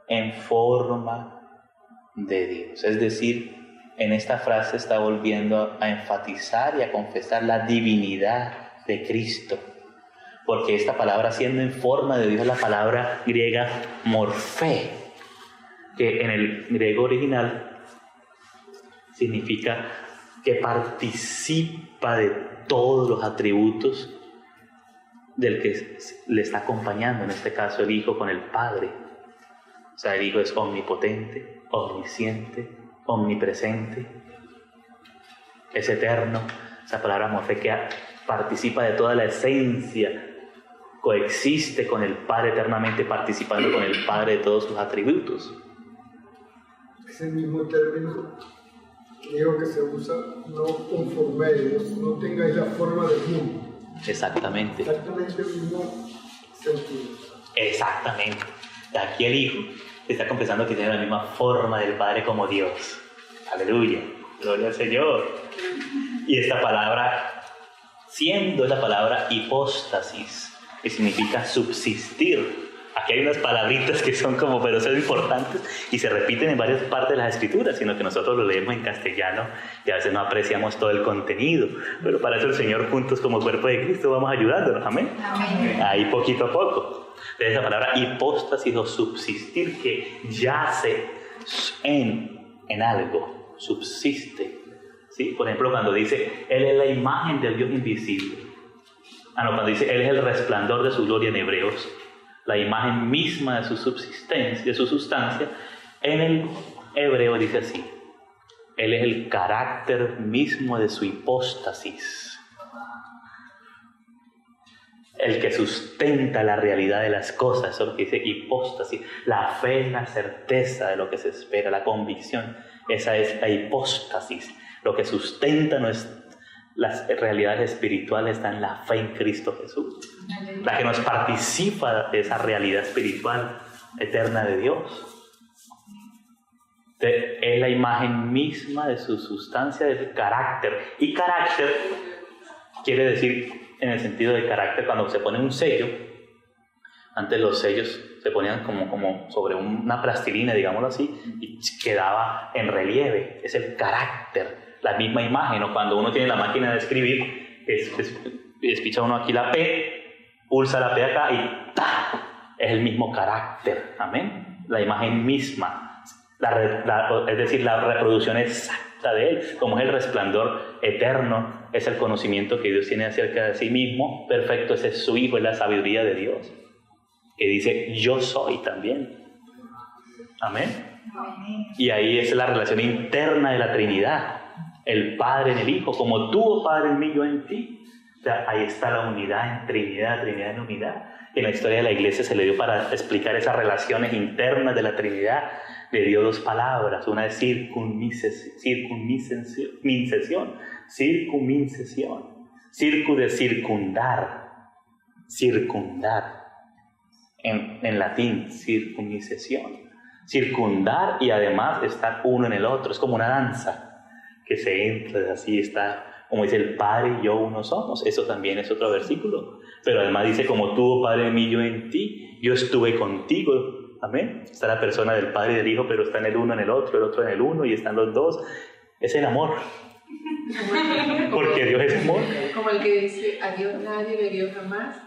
en forma de Dios. Es decir, en esta frase está volviendo a enfatizar y a confesar la divinidad de Cristo, porque esta palabra siendo en forma de Dios es la palabra griega morfé, que en el griego original significa que participa de todos los atributos del que le está acompañando, en este caso el Hijo con el Padre. O sea, el Hijo es omnipotente, omnisciente, omnipresente, es eterno. Esa palabra morfé que participa de toda la esencia, coexiste con el Padre eternamente, participando con el Padre de todos sus atributos. Ese mismo término griego que se usa, no conforméis, no tengáis la forma del mundo. Exactamente. Exactamente el mismo sentido. Exactamente. Aquí el Hijo está confesando que tiene la misma forma del Padre como Dios. Aleluya. Gloria al Señor. Y esta palabra, siendo la palabra hipóstasis, que significa subsistir. Aquí hay unas palabritas que son como, pero son importantes y se repiten en varias partes de las Escrituras, sino que nosotros lo leemos en castellano y a veces no apreciamos todo el contenido. Pero para eso el Señor, juntos como cuerpo de Cristo, vamos ayudándonos. Amén. Amén. Ahí poquito a poco. De esa palabra hipóstasis o subsistir, que yace en algo, subsiste. ¿Sí? Por ejemplo, cuando dice, Él es la imagen del Dios invisible. Cuando dice, Él es el resplandor de su gloria en Hebreos, la imagen misma de su subsistencia, de su sustancia, en el hebreo dice así, Él es el carácter mismo de su hipóstasis, el que sustenta la realidad de las cosas. Eso es lo que dice hipóstasis, la fe, la certeza de lo que se espera, la convicción. Esa es la hipóstasis, lo que sustenta las realidades espirituales está en la fe en Cristo Jesús, la que nos participa de esa realidad espiritual eterna de Dios. Es la imagen misma de su sustancia, de su carácter. Y carácter quiere decir, en el sentido de carácter, cuando se pone un sello, antes los sellos se ponían como sobre una plastilina, digámoslo así, y quedaba en relieve. Es el carácter, la misma imagen. O cuando uno tiene la máquina de escribir, despicha uno aquí la P, pulsa la P acá y ¡ta! Es el mismo carácter. Amén. La imagen misma, es decir, la reproducción exacta de Él, como es el resplandor eterno, es el conocimiento que Dios tiene acerca de sí mismo. Perfecto, ese es su Hijo, es la sabiduría de Dios, que dice, yo soy también. Amén. Y ahí es la relación interna de la Trinidad. El Padre en el Hijo, como tú, oh Padre, en mí, yo en ti. O sea, ahí está la unidad en Trinidad, Trinidad en unidad. En la historia de la Iglesia se le dio para explicar esas relaciones internas de la Trinidad. Le dio dos palabras, una es circunmincesión, circu de circundar, en latín, circundar y además estar uno en el otro, es como una danza que se entra, así está, como dice el Padre y yo uno somos. Eso también es otro versículo, pero además dice, como tú, oh Padre en mí, yo en ti, yo estuve contigo. Amén. Está la persona del Padre y del Hijo, pero está en el uno en el otro en el uno, y están los dos. Es el amor, porque Dios es amor. Como el que dice, a Dios nadie le dio jamás,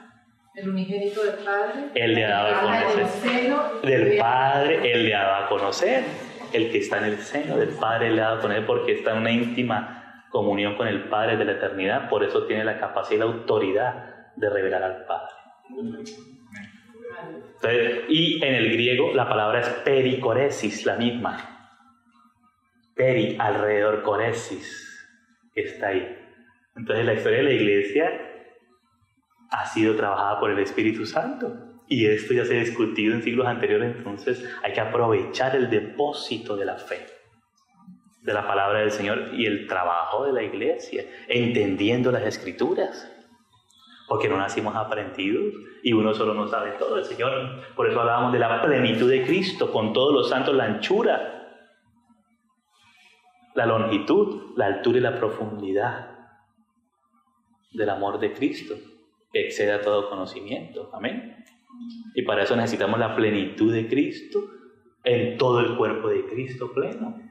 el unigénito del Padre, Él le ha dado a conocer. Del Padre, Él le ha dado a conocer. El que está en el seno del Padre le ha dado a conocer, porque está en una íntima comunión con el Padre de la eternidad, por eso tiene la capacidad y la autoridad de revelar al Padre. Entonces, y en el griego la palabra es pericoresis, la misma. Peri, alrededor, coresis, está ahí. Entonces la historia de la iglesia ha sido trabajada por el Espíritu Santo. Y esto ya se ha discutido en siglos anteriores, entonces hay que aprovechar el depósito de la fe, de la palabra del Señor y el trabajo de la iglesia, entendiendo las Escrituras. Porque no nacimos aprendidos y uno solo no sabe todo. El Señor, por eso hablábamos de la plenitud de Cristo, con todos los santos, la anchura, la longitud, la altura y la profundidad del amor de Cristo, que excede a todo conocimiento. Amén. Y para eso necesitamos la plenitud de Cristo en todo el cuerpo de Cristo pleno.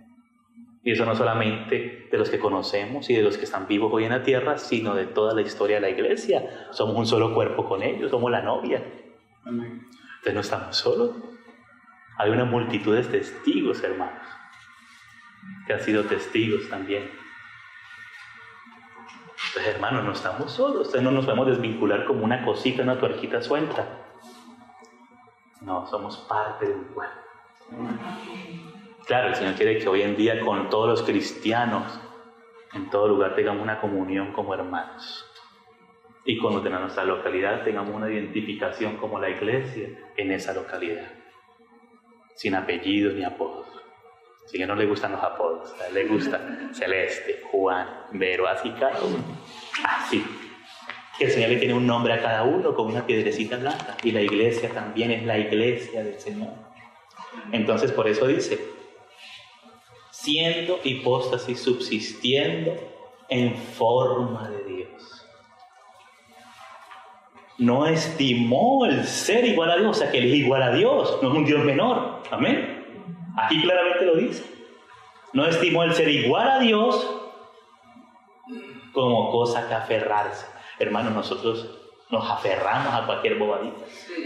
Y eso no solamente de los que conocemos y de los que están vivos hoy en la tierra, sino de toda la historia de la iglesia. Somos un solo cuerpo con ellos, somos la novia. Amén. Entonces no estamos solos. Hay una multitud de testigos, hermanos, que han sido testigos también. Entonces, hermanos, no estamos solos. Entonces no nos podemos desvincular como una cosita, una tuerquita suelta. No, somos parte de un cuerpo. Claro, el Señor quiere que hoy en día con todos los cristianos en todo lugar tengamos una comunión como hermanos. Y con los de nuestra localidad tengamos una identificación como la iglesia en esa localidad. Sin apellidos ni apodos. Si a no le gustan los apodos, a él le gusta Celeste, Juan, Vero, así cada uno. Así. Que el Señor le tiene un nombre a cada uno con una piedrecita blanca. Y la iglesia también es la iglesia del Señor. Entonces por eso dice, siendo hipóstasis, subsistiendo en forma de Dios. No estimó el ser igual a Dios, o sea que Él es igual a Dios, no es un Dios menor. Amén. Aquí claramente lo dice. No estimó el ser igual a Dios como cosa que aferrarse. Hermanos, nosotros nos aferramos a cualquier bobadita.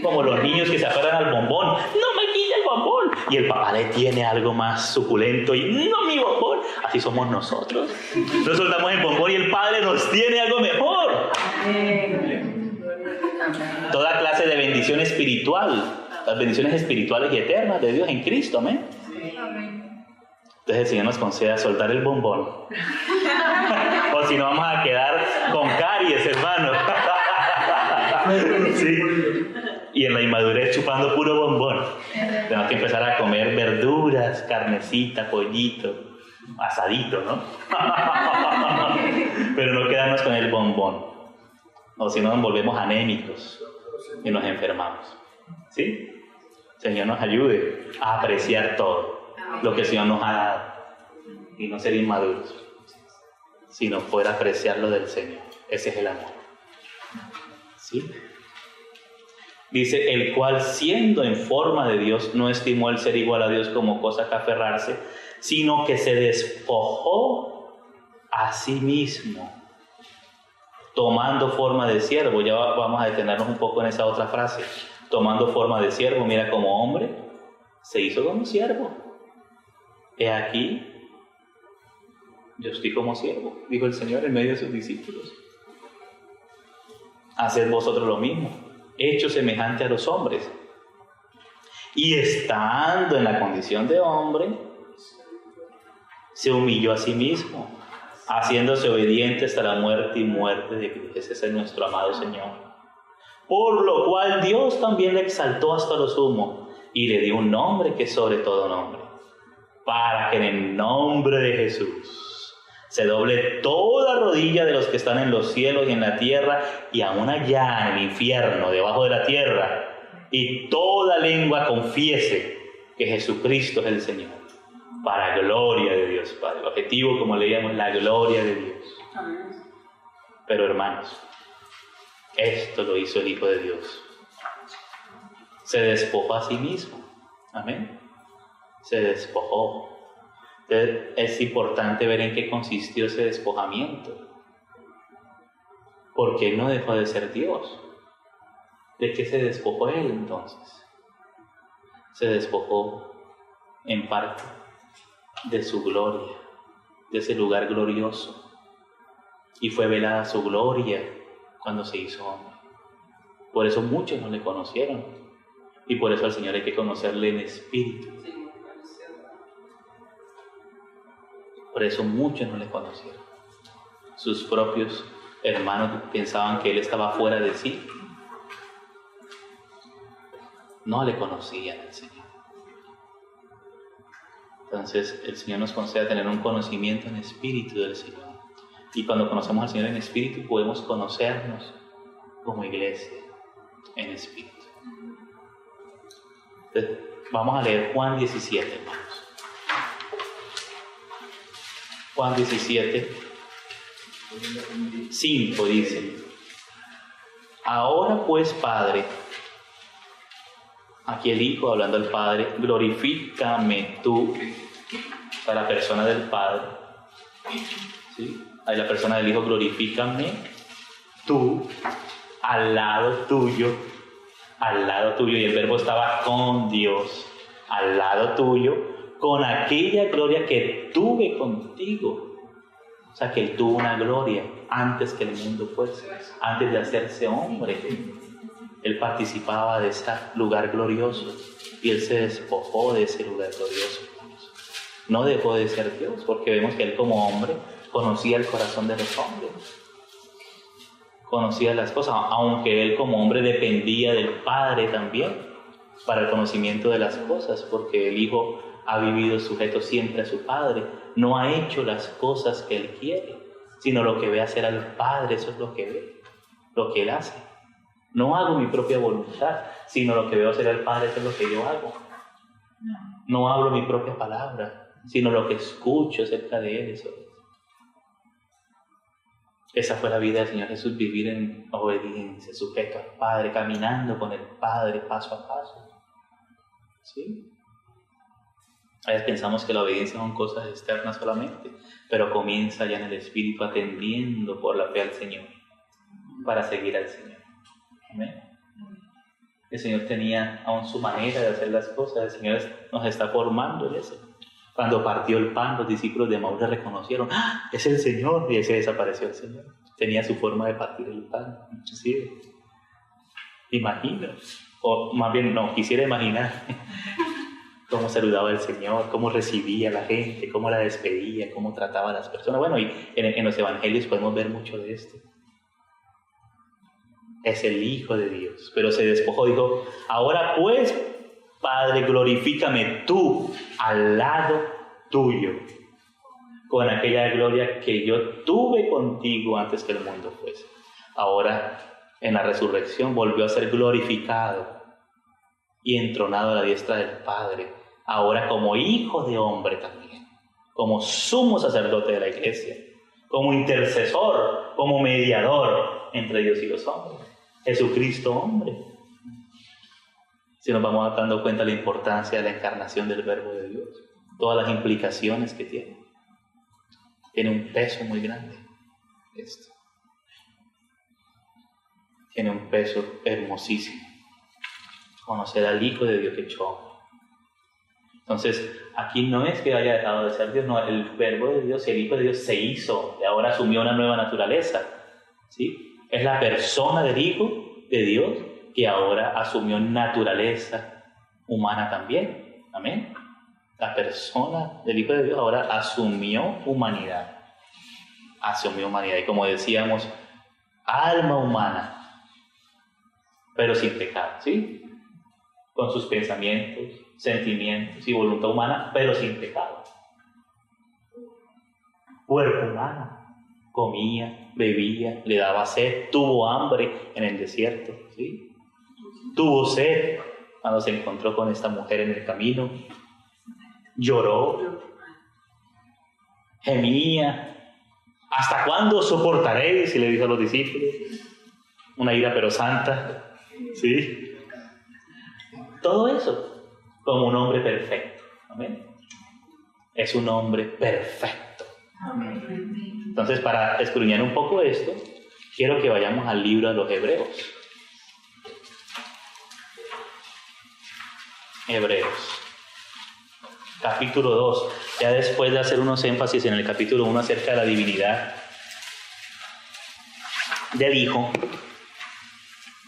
Como los niños que se aferran al bombón. No me quita el bombón. Y el papá le tiene algo más suculento y no mi bombón. Así somos nosotros. Nos soltamos el bombón y el padre nos tiene algo mejor. Toda clase de bendición espiritual. Las bendiciones espirituales y eternas de Dios en Cristo. Amén. Entonces el Señor nos conceda soltar el bombón. O si no vamos a quedar con caries, hermano. Sí. Y en la inmadurez chupando puro bombón. Tenemos que empezar a comer verduras, carnecita, pollito, asadito, ¿no? Pero no quedarnos con el bombón. O si no nos volvemos anémicos y nos enfermamos. ¿Sí? Señor nos ayude a apreciar todo lo que el Señor nos ha dado y no ser inmaduros, sino poder apreciar lo del Señor. Ese es el amor. ¿Sí? Dice, el cual siendo en forma de Dios no estimó el ser igual a Dios como cosa que aferrarse, sino que se despojó a sí mismo, tomando forma de siervo. Ya vamos a detenernos un poco en esa otra frase. Tomando forma de siervo, mira, como hombre, se hizo como siervo. He aquí, yo estoy como siervo, dijo el Señor en medio de sus discípulos. Haced vosotros lo mismo, hecho semejante a los hombres. Y estando en la condición de hombre, se humilló a sí mismo, haciéndose obediente hasta la muerte y muerte de cruz. Ese es nuestro amado Señor. Por lo cual Dios también le exaltó hasta lo sumo y le dio un nombre que es sobre todo nombre, para que en el nombre de Jesús se doble toda rodilla de los que están en los cielos y en la tierra y aún allá en el infierno, debajo de la tierra, y toda lengua confiese que Jesucristo es el Señor, para gloria de Dios Padre. El objetivo, como leíamos, la gloria de Dios. Pero hermanos, esto lo hizo el Hijo de Dios. Se despojó a sí mismo. Amén. Se despojó. Entonces, es importante ver en qué consistió ese despojamiento. Porque Él no dejó de ser Dios. ¿De qué se despojó Él entonces? Se despojó en parte de su gloria, de ese lugar glorioso y fue velada su gloria cuando se hizo hombre. Por eso muchos no le conocieron, y por eso al Señor hay que conocerle en espíritu. Por eso muchos no le conocieron. Sus propios hermanos pensaban que Él estaba fuera de sí. No le conocían al Señor. Entonces el Señor nos concede tener un conocimiento en espíritu del Señor. Y cuando conocemos al Señor en espíritu, podemos conocernos como iglesia en espíritu. Entonces, vamos a leer Juan 17, hermanos. Juan 17, 5 dice: ahora pues, Padre, aquí el Hijo hablando al Padre, glorifícame tú, a la persona del Padre, ¿sí? A la persona del Hijo, glorifícame tú, al lado tuyo, y el Verbo estaba con Dios, al lado tuyo, con aquella gloria que tuve contigo. O sea, que Él tuvo una gloria antes que el mundo fuese, antes de hacerse hombre. Él participaba de ese lugar glorioso y Él se despojó de ese lugar glorioso. No dejó de ser Dios, porque vemos que Él como hombre conocía el corazón de los hombres, conocía las cosas, aunque Él como hombre dependía del Padre también para el conocimiento de las cosas, porque el Hijo ha vivido sujeto siempre a su Padre, no ha hecho las cosas que Él quiere, sino lo que ve hacer al Padre, eso es lo que ve, lo que Él hace. No hago mi propia voluntad, sino lo que veo hacer al Padre, eso es lo que yo hago. No hablo mi propia palabra, sino lo que escucho acerca de Él, eso es. Esa fue la vida del Señor Jesús, vivir en obediencia, sujeto al Padre, caminando con el Padre paso a paso. ¿Sí? A veces pensamos que la obediencia son cosas externas solamente, pero comienza ya en el Espíritu, atendiendo por la fe al Señor, para seguir al Señor. Amén. El Señor tenía aún su manera de hacer las cosas, el Señor nos está formando en eso. Cuando partió el pan, los discípulos de Emaús le reconocieron: ¡ah, es el Señor! Y ahí se desapareció el Señor. Tenía su forma de partir el pan, inclusive. Imagino, o más bien no, quisiera imaginar cómo saludaba el Señor, cómo recibía a la gente, cómo la despedía, cómo trataba a las personas. Bueno, y en los evangelios podemos ver mucho de esto. Es el Hijo de Dios, pero se despojó, dijo: ahora pues, Padre, glorifícame tú al lado tuyo, con aquella gloria que yo tuve contigo antes que el mundo fuese. Ahora, en la resurrección, volvió a ser glorificado y entronado a la diestra del Padre, ahora como Hijo de hombre también, como sumo sacerdote de la iglesia, como intercesor, como mediador entre Dios y los hombres. Jesucristo hombre. Si nos vamos dando cuenta de la importancia de la encarnación del Verbo de Dios, todas las implicaciones que tiene un peso muy grande esto, tiene un peso hermosísimo, conocer al Hijo de Dios que echó hombre. Entonces, aquí no es que haya dejado de ser Dios, no, el Verbo de Dios, el Hijo de Dios se hizo, y ahora asumió una nueva naturaleza, ¿sí? Es la persona del Hijo de Dios que ahora asumió naturaleza humana también. Amén. La persona del Hijo de Dios ahora asumió humanidad. Asumió humanidad. Y como decíamos, alma humana, pero sin pecado, ¿sí? Con sus pensamientos, sentimientos y voluntad humana, pero sin pecado. Cuerpo humano. Comía, bebía, le daba sed, tuvo hambre en el desierto, ¿sí? Tuvo sed cuando se encontró con esta mujer en el camino, lloró, gemía. ¿Hasta cuándo soportaréis? Y le dijo a los discípulos, una ira pero santa, ¿sí? Todo eso como un hombre perfecto, ¿amén? Es un hombre perfecto. Entonces, para escudriñar un poco esto, quiero que vayamos al libro de los Hebreos. Hebreos, capítulo 2. Ya después de hacer unos énfasis en el capítulo 1 acerca de la divinidad del Hijo,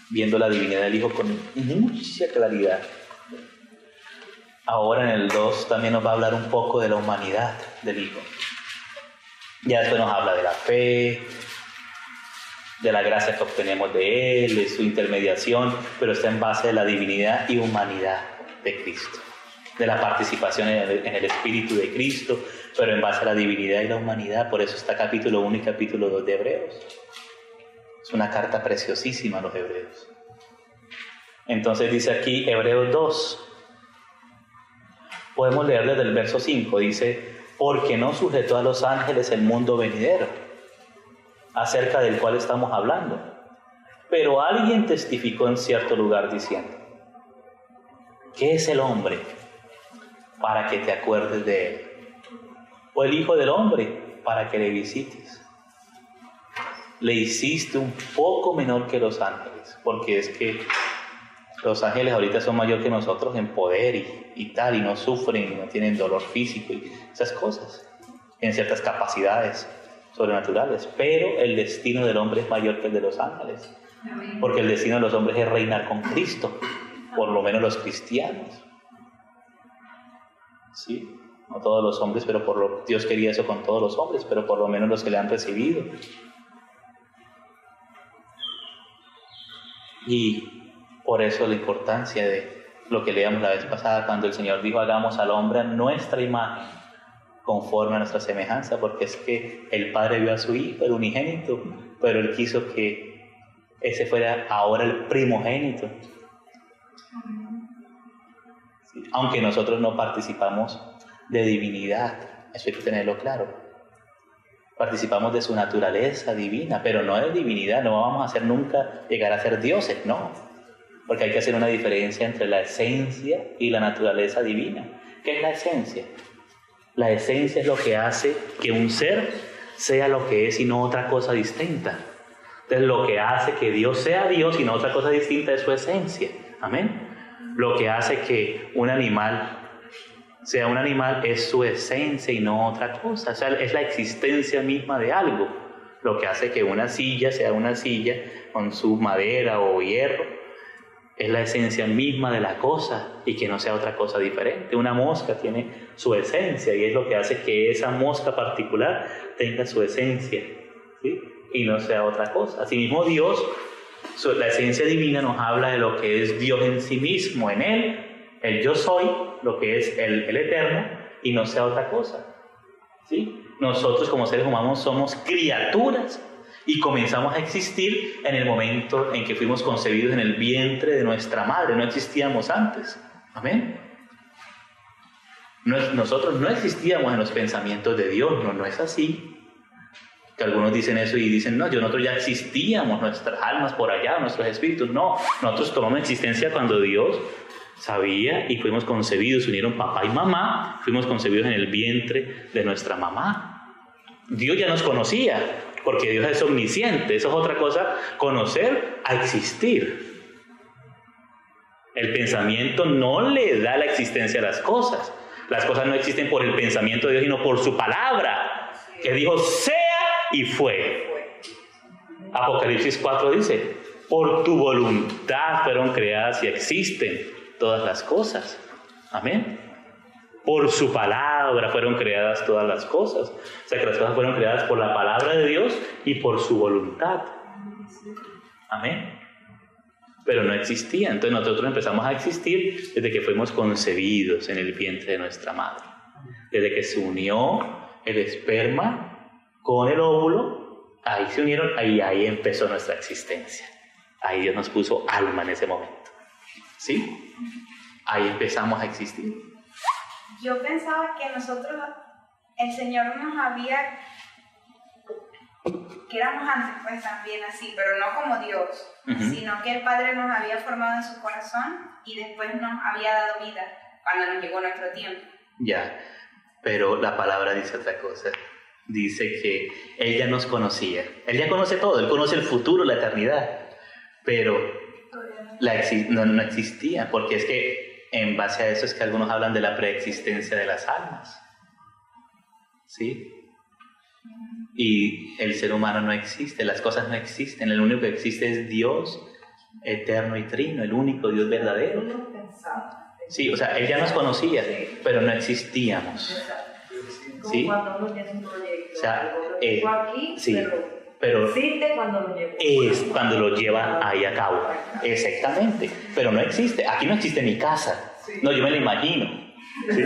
viendo la divinidad del Hijo con mucha claridad. Ahora en el 2 también nos va a hablar un poco de la humanidad del Hijo. Ya después nos habla de la fe, de la gracia que obtenemos de Él, de su intermediación, pero está en base de la divinidad y humanidad de Cristo, de la participación en el Espíritu de Cristo, pero en base a la divinidad y la humanidad. Por eso está capítulo 1 y capítulo 2 de Hebreos. Es una carta preciosísima a los Hebreos. Entonces dice aquí Hebreos 2. Podemos leer desde el verso 5. Dice: porque no sujetó a los ángeles el mundo venidero, acerca del cual estamos hablando. Pero alguien testificó en cierto lugar diciendo: ¿qué es el hombre para que te acuerdes de él? ¿O el hijo del hombre para que le visites? Le hiciste un poco menor que los ángeles, porque es que los ángeles ahorita son mayor que nosotros en poder y tal, y no sufren, y no tienen dolor físico y esas cosas, tienen ciertas capacidades sobrenaturales, pero el destino del hombre es mayor que el de los ángeles, porque el destino de los hombres es reinar con Cristo, por lo menos los cristianos. ¿Sí? No todos los hombres, pero Dios quería eso con todos los hombres, pero por lo menos los que le han recibido. Y por eso la importancia de lo que leíamos la vez pasada, cuando el Señor dijo: hagamos al hombre a nuestra imagen, conforme a nuestra semejanza, porque es que el Padre vio a su Hijo, el unigénito, pero Él quiso que ese fuera ahora el primogénito. Sí, aunque nosotros no participamos de divinidad, eso hay que tenerlo claro. Participamos de su naturaleza divina, pero no de divinidad. No vamos a hacer nunca llegar a ser dioses, no. Porque hay que hacer una diferencia entre la esencia y la naturaleza divina. ¿Qué es la esencia? La esencia es lo que hace que un ser sea lo que es y no otra cosa distinta. Entonces, lo que hace que Dios sea Dios y no otra cosa distinta es su esencia. Amén. Lo que hace que un animal sea un animal es su esencia y no otra cosa. O sea, es la existencia misma de algo. Lo que hace que una silla sea una silla con su madera o hierro es la esencia misma de la cosa y que no sea otra cosa diferente. Una mosca tiene su esencia y es lo que hace que esa mosca particular tenga su esencia, ¿sí? Y no sea otra cosa. Asimismo, Dios, la esencia divina nos habla de lo que es Dios en sí mismo, en Él, el yo soy, lo que es el eterno, y no sea otra cosa, ¿sí? Nosotros como seres humanos somos criaturas y comenzamos a existir en el momento en que fuimos concebidos en el vientre de nuestra madre. No existíamos antes. Amén. Nosotros no existíamos en los pensamientos de Dios. No es así. Que algunos dicen eso y dicen: no, nosotros ya existíamos, nuestras almas por allá, nuestros espíritus. No, nosotros tomamos existencia cuando Dios sabía y fuimos concebidos, se unieron papá y mamá, fuimos concebidos en el vientre de nuestra mamá. Dios ya nos conocía, porque Dios es omnisciente. Eso es otra cosa, conocer a existir. El pensamiento no le da la existencia a las cosas. Las cosas no existen por el pensamiento de Dios, sino por su palabra, que dijo: sea y fue. Apocalipsis 4 dice: por tu voluntad fueron creadas y existen todas las cosas. Amén. Por su palabra fueron creadas todas las cosas. O sea que las cosas fueron creadas por la palabra de Dios y por su voluntad. Amén. Pero no existía. Entonces nosotros empezamos a existir desde que fuimos concebidos en el vientre de nuestra madre. Desde que se unió el esperma con el óvulo, ahí se unieron y ahí empezó nuestra existencia. Ahí Dios nos puso alma en ese momento. ¿Sí? Ahí empezamos a existir. Yo pensaba que nosotros, el Señor nos había, que éramos antes pues también así, pero no como Dios, sino que el Padre nos había formado en su corazón y después nos había dado vida cuando nos llegó nuestro tiempo. Ya, pero la palabra dice otra cosa. Dice que Él ya nos conocía. Él ya conoce todo, Él conoce el futuro, la eternidad, pero no existía, porque es que en base a eso es que algunos hablan de la preexistencia de las almas. ¿Sí? Y el ser humano no existe, las cosas no existen, el único que existe es Dios eterno y trino, el único Dios verdadero. Sí, o sea, Él ya nos conocía, pero no existíamos. ¿Sí? Cuando uno tiene un proyecto, o sea, aquí, sí, pero existe cuando lo lleva. Es cuando lo lleva ahí a cabo. Exactamente, pero no existe. Aquí no existe mi casa. No, yo me la imagino. ¿Sí?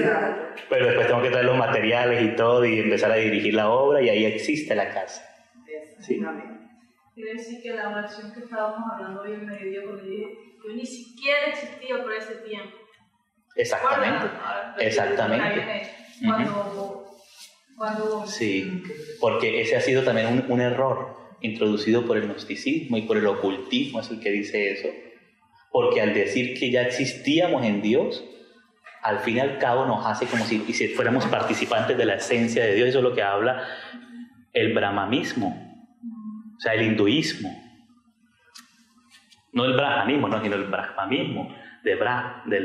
Pero después tengo que traer los materiales y todo y empezar a dirigir la obra y ahí existe la casa. ¿Sí? Quiere decir que la oración que estábamos hablando hoy en mediodía, cuando yo ni siquiera existía por ese tiempo. Exactamente. Exactamente. Cuando sí, porque ese ha sido también un error introducido por el gnosticismo y por el ocultismo, es el que dice eso. Porque al decir que ya existíamos en Dios, al fin y al cabo nos hace como si fuéramos participantes de la esencia de Dios. Eso es lo que habla el brahmanismo, o sea, el hinduismo. No el brahmanismo, no, sino el brahmanismo, del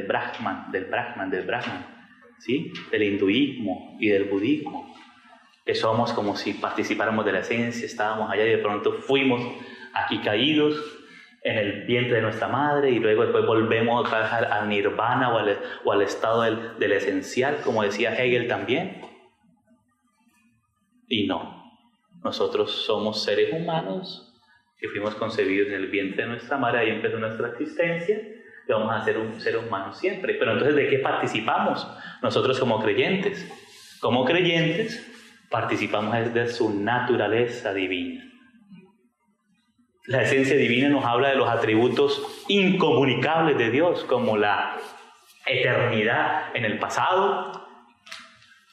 Brahman, ¿sí? Del hinduismo y del budismo. Que somos como si participáramos de la esencia, estábamos allá y de pronto fuimos aquí caídos en el vientre de nuestra madre y luego después volvemos a bajar al nirvana o al estado del esencial, como decía Hegel también. Y no, nosotros somos seres humanos que fuimos concebidos en el vientre de nuestra madre, ahí empezó nuestra existencia y vamos a ser un ser humano siempre. Pero entonces, ¿de qué participamos nosotros como creyentes? Como creyentes participamos de su naturaleza divina. La esencia divina nos habla de los atributos incomunicables de Dios, como la eternidad en el pasado,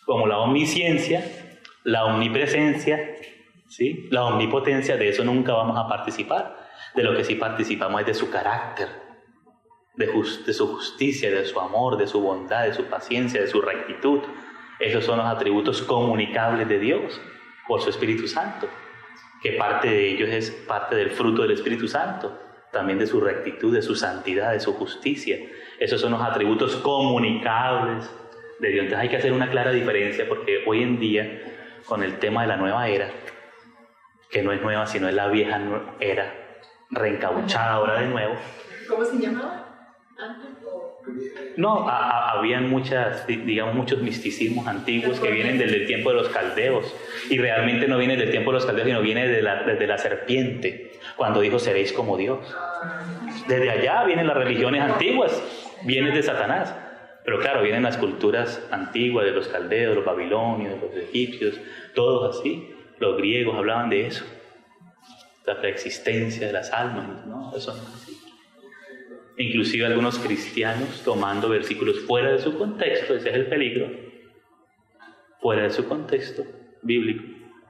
como la omnisciencia, la omnipresencia, ¿sí? La omnipotencia. De eso nunca vamos a participar. De lo que sí participamos es de su carácter, de su justicia, de su amor, de su bondad, de su paciencia, de su rectitud. Esos son los atributos comunicables de Dios por su Espíritu Santo, que parte de ellos es parte del fruto del Espíritu Santo, también de su rectitud, de su santidad, de su justicia. Esos son los atributos comunicables de Dios. Entonces hay que hacer una clara diferencia, porque hoy en día, con el tema de la nueva era, que no es nueva, sino es la vieja era, reencauchada ahora de nuevo. ¿Cómo se llamaba? ¿Antes? No, habían muchos misticismos antiguos que vienen desde el tiempo de los caldeos, y realmente no viene del tiempo de los caldeos, sino viene desde la serpiente, cuando dijo seréis como Dios. Desde allá vienen las religiones antiguas, vienen de Satanás, pero claro, vienen las culturas antiguas de los caldeos, los babilonios, los egipcios, todos así. Los griegos hablaban de eso, la preexistencia de las almas, ¿no? Eso no es así. Inclusive algunos cristianos tomando versículos fuera de su contexto, ese es el peligro, fuera de su contexto bíblico,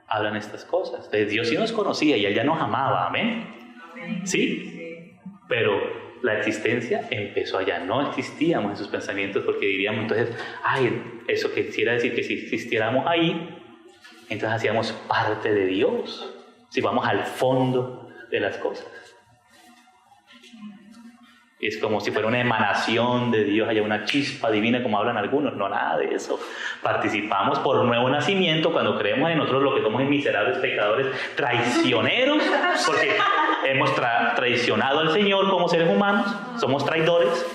hablan estas cosas. Entonces, Dios sí nos conocía y Él ya nos amaba, ¿amén? ¿Sí? Pero la existencia empezó allá, no existíamos en sus pensamientos, porque diríamos entonces, eso quisiera decir que si existiéramos ahí, entonces hacíamos parte de Dios, si vamos al fondo de las cosas. Es como si fuera una emanación de Dios, haya una chispa divina, como hablan algunos. No, nada de eso. Participamos por nuevo nacimiento cuando creemos en nosotros, lo que somos miserables pecadores, traicioneros, porque hemos traicionado al Señor como seres humanos, somos traidores,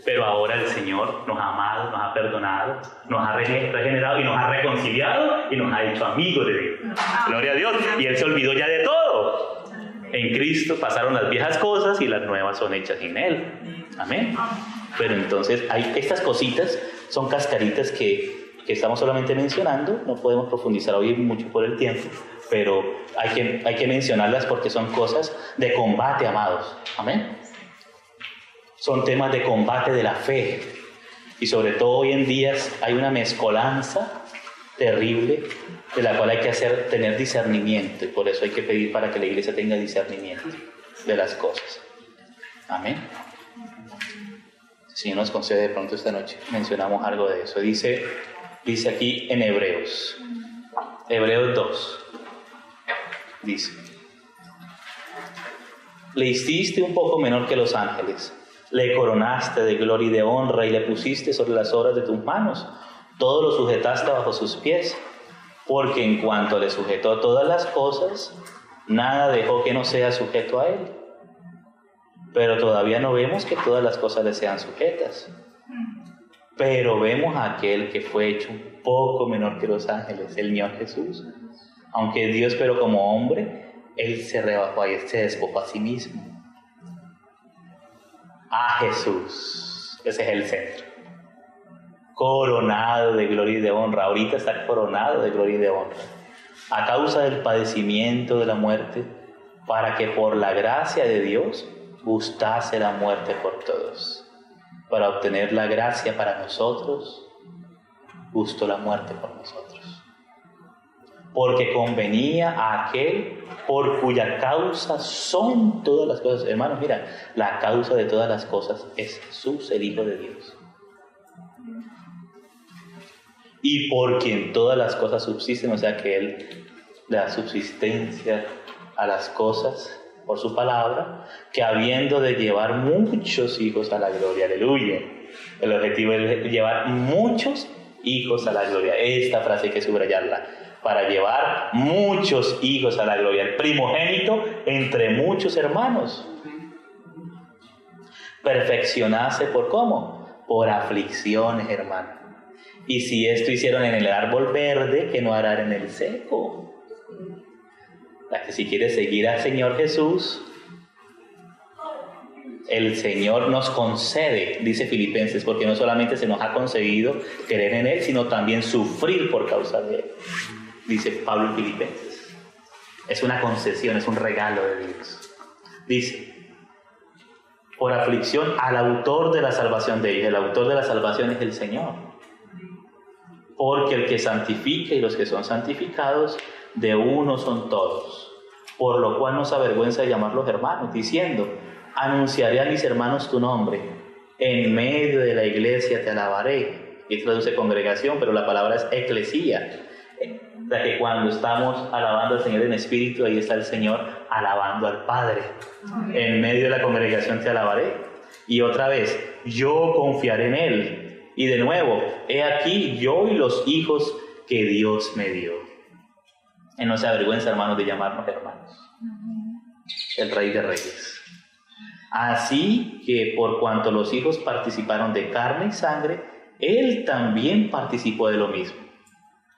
pero ahora el Señor nos ha amado, nos ha perdonado, nos ha regenerado y nos ha reconciliado y nos ha hecho amigos de Dios. Gloria a Dios. Y Él se olvidó ya de todo. En Cristo pasaron las viejas cosas y las nuevas son hechas en Él. Amén. Pero entonces estas cositas son cascaritas que estamos solamente mencionando. No podemos profundizar hoy mucho por el tiempo, pero hay que mencionarlas porque son cosas de combate, amados. Amén. Son temas de combate de la fe. Y sobre todo hoy en día hay una mezcolanza terrible, de la cual hay que tener discernimiento, y por eso hay que pedir para que la iglesia tenga discernimiento de las cosas. Amén. Si nos concede de pronto esta noche, mencionamos algo de eso. Dice aquí en Hebreos 2, dice: le hiciste un poco menor que los ángeles, le coronaste de gloria y de honra y le pusiste sobre las obras de tus manos, todo lo sujetaste bajo sus pies. porque en cuanto le sujetó todas las cosas, nada dejó que no sea sujeto a él. Pero todavía no vemos que todas las cosas le sean sujetas. Pero vemos a aquel que fue hecho un poco menor que los ángeles, el Señor Jesús. Aunque es Dios, pero como hombre, Él se rebajó y se despojó a sí mismo. A Jesús, ese es el centro. Coronado de gloria y de honra. Ahorita está coronado de gloria y de honra. A causa del padecimiento de la muerte, para que por la gracia de Dios gustase la muerte por todos. Para obtener la gracia para nosotros, gustó la muerte por nosotros. Porque convenía a aquel por cuya causa son todas las cosas. Hermanos, mira, la causa de todas las cosas es Jesús, el Hijo de Dios. Y por quien todas las cosas subsisten, o sea que Él le da subsistencia a las cosas por su palabra, que habiendo de llevar muchos hijos a la gloria, aleluya. El objetivo es llevar muchos hijos a la gloria. Esta frase hay que subrayarla. Para llevar muchos hijos a la gloria. El primogénito entre muchos hermanos. Perfeccionarse por ¿cómo? Por aflicciones, hermano. Y si esto hicieron en el árbol verde, que no harán en el seco. Que si quieres seguir al Señor Jesús, el Señor nos concede, dice Filipenses, porque no solamente se nos ha concedido creer en Él, sino también sufrir por causa de Él. Dice Pablo en Filipenses. Es una concesión, es un regalo de Dios. Dice, por aflicción al autor de la salvación de ellos. El autor de la salvación es el Señor. Porque el que santifica y los que son santificados, de uno son todos. Por lo cual no se avergüenza de llamarlos hermanos, diciendo, anunciaré a mis hermanos tu nombre, en medio de la iglesia te alabaré. Y traduce congregación, pero la palabra es eclesía. O sea que cuando estamos alabando al Señor en espíritu, ahí está el Señor alabando al Padre. En medio de la congregación te alabaré. Y otra vez, yo confiaré en Él. Y de nuevo, he aquí yo y los hijos que Dios me dio. Y no se avergüenza, hermanos, de llamarnos hermanos. El Rey de Reyes. Así que por cuanto los hijos participaron de carne y sangre, Él también participó de lo mismo.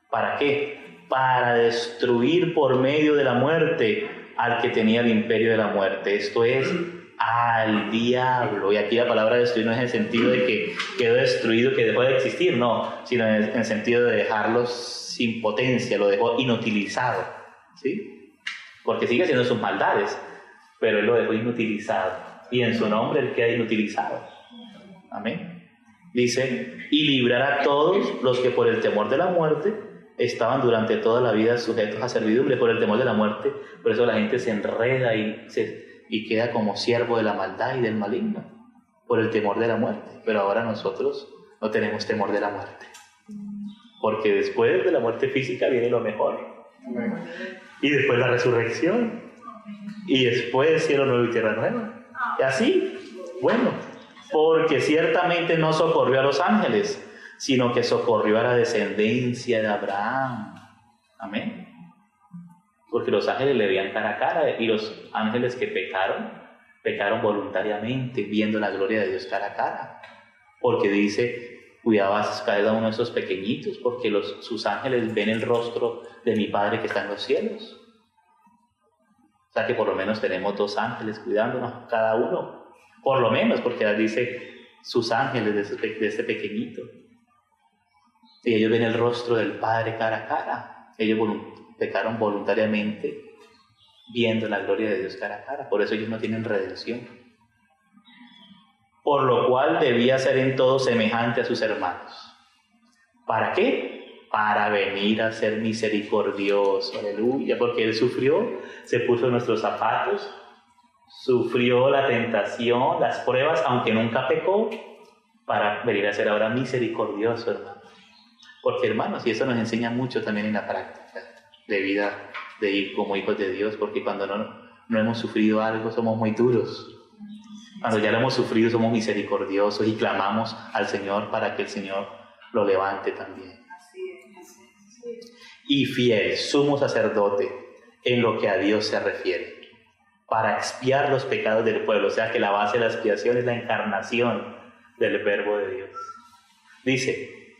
¿Para qué? Para destruir por medio de la muerte al que tenía el imperio de la muerte. Esto es, al diablo. Y aquí la palabra destruir no es en el sentido de que quedó destruido, que dejó de existir, no, sino en el sentido de dejarlos sin potencia, lo dejó inutilizado, ¿sí? Porque sigue haciendo sus maldades, pero Él lo dejó inutilizado. Y en su nombre Él queda inutilizado. Amén. Dice, y librar a todos los que por el temor de la muerte estaban durante toda la vida sujetos a servidumbre, por el temor de la muerte. Por eso la gente se enreda y queda como siervo de la maldad y del maligno, por el temor de la muerte. Pero ahora nosotros no tenemos temor de la muerte, porque después de la muerte física viene lo mejor. Y después la resurrección. Y después cielo nuevo y tierra nueva. Y así, bueno, porque ciertamente no socorrió a los ángeles, sino que socorrió a la descendencia de Abraham. Amén. Porque los ángeles le veían cara a cara, y los ángeles que pecaron voluntariamente, viendo la gloria de Dios cara a cara. Porque dice, cuidabas cada uno de esos pequeñitos, porque sus ángeles ven el rostro de mi Padre que está en los cielos. O sea que por lo menos tenemos 2 ángeles cuidándonos cada uno. Por lo menos, porque dice sus ángeles de ese pequeñito. Y ellos ven el rostro del Padre cara a cara. Ellos pecaron voluntariamente viendo la gloria de Dios cara a cara. Por eso ellos no tienen redención. Por lo cual debía ser en todo semejante a sus hermanos. ¿Para qué? Para venir a ser misericordioso. Aleluya. Porque Él sufrió, se puso en nuestros zapatos, sufrió la tentación, las pruebas, aunque nunca pecó, para venir a ser ahora misericordioso, hermano. Porque, hermanos, y eso nos enseña mucho también en la práctica de vida, de ir como hijos de Dios, porque cuando no hemos sufrido algo, somos muy duros. Cuando ya lo hemos sufrido, somos misericordiosos y clamamos al Señor para que el Señor lo levante también. y fiel sumo sacerdote en lo que a Dios se refiere, para expiar los pecados del pueblo. O sea que la base de la expiación es la encarnación del Verbo de Dios. Dice,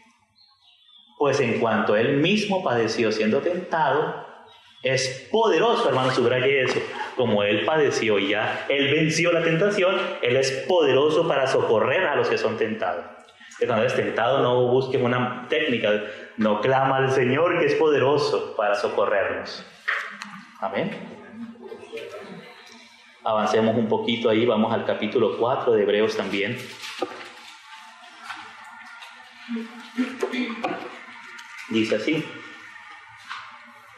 pues en cuanto Él mismo padeció siendo tentado, es poderoso, hermano, subraye eso, como Él padeció y ya Él venció la tentación, Él es poderoso para socorrer a los que son tentados. Que cuando eres tentado no busques una técnica, no clama al Señor que es poderoso para socorrernos. Amén. Avancemos un poquito ahí, vamos al capítulo 4 de Hebreos también. Dice así,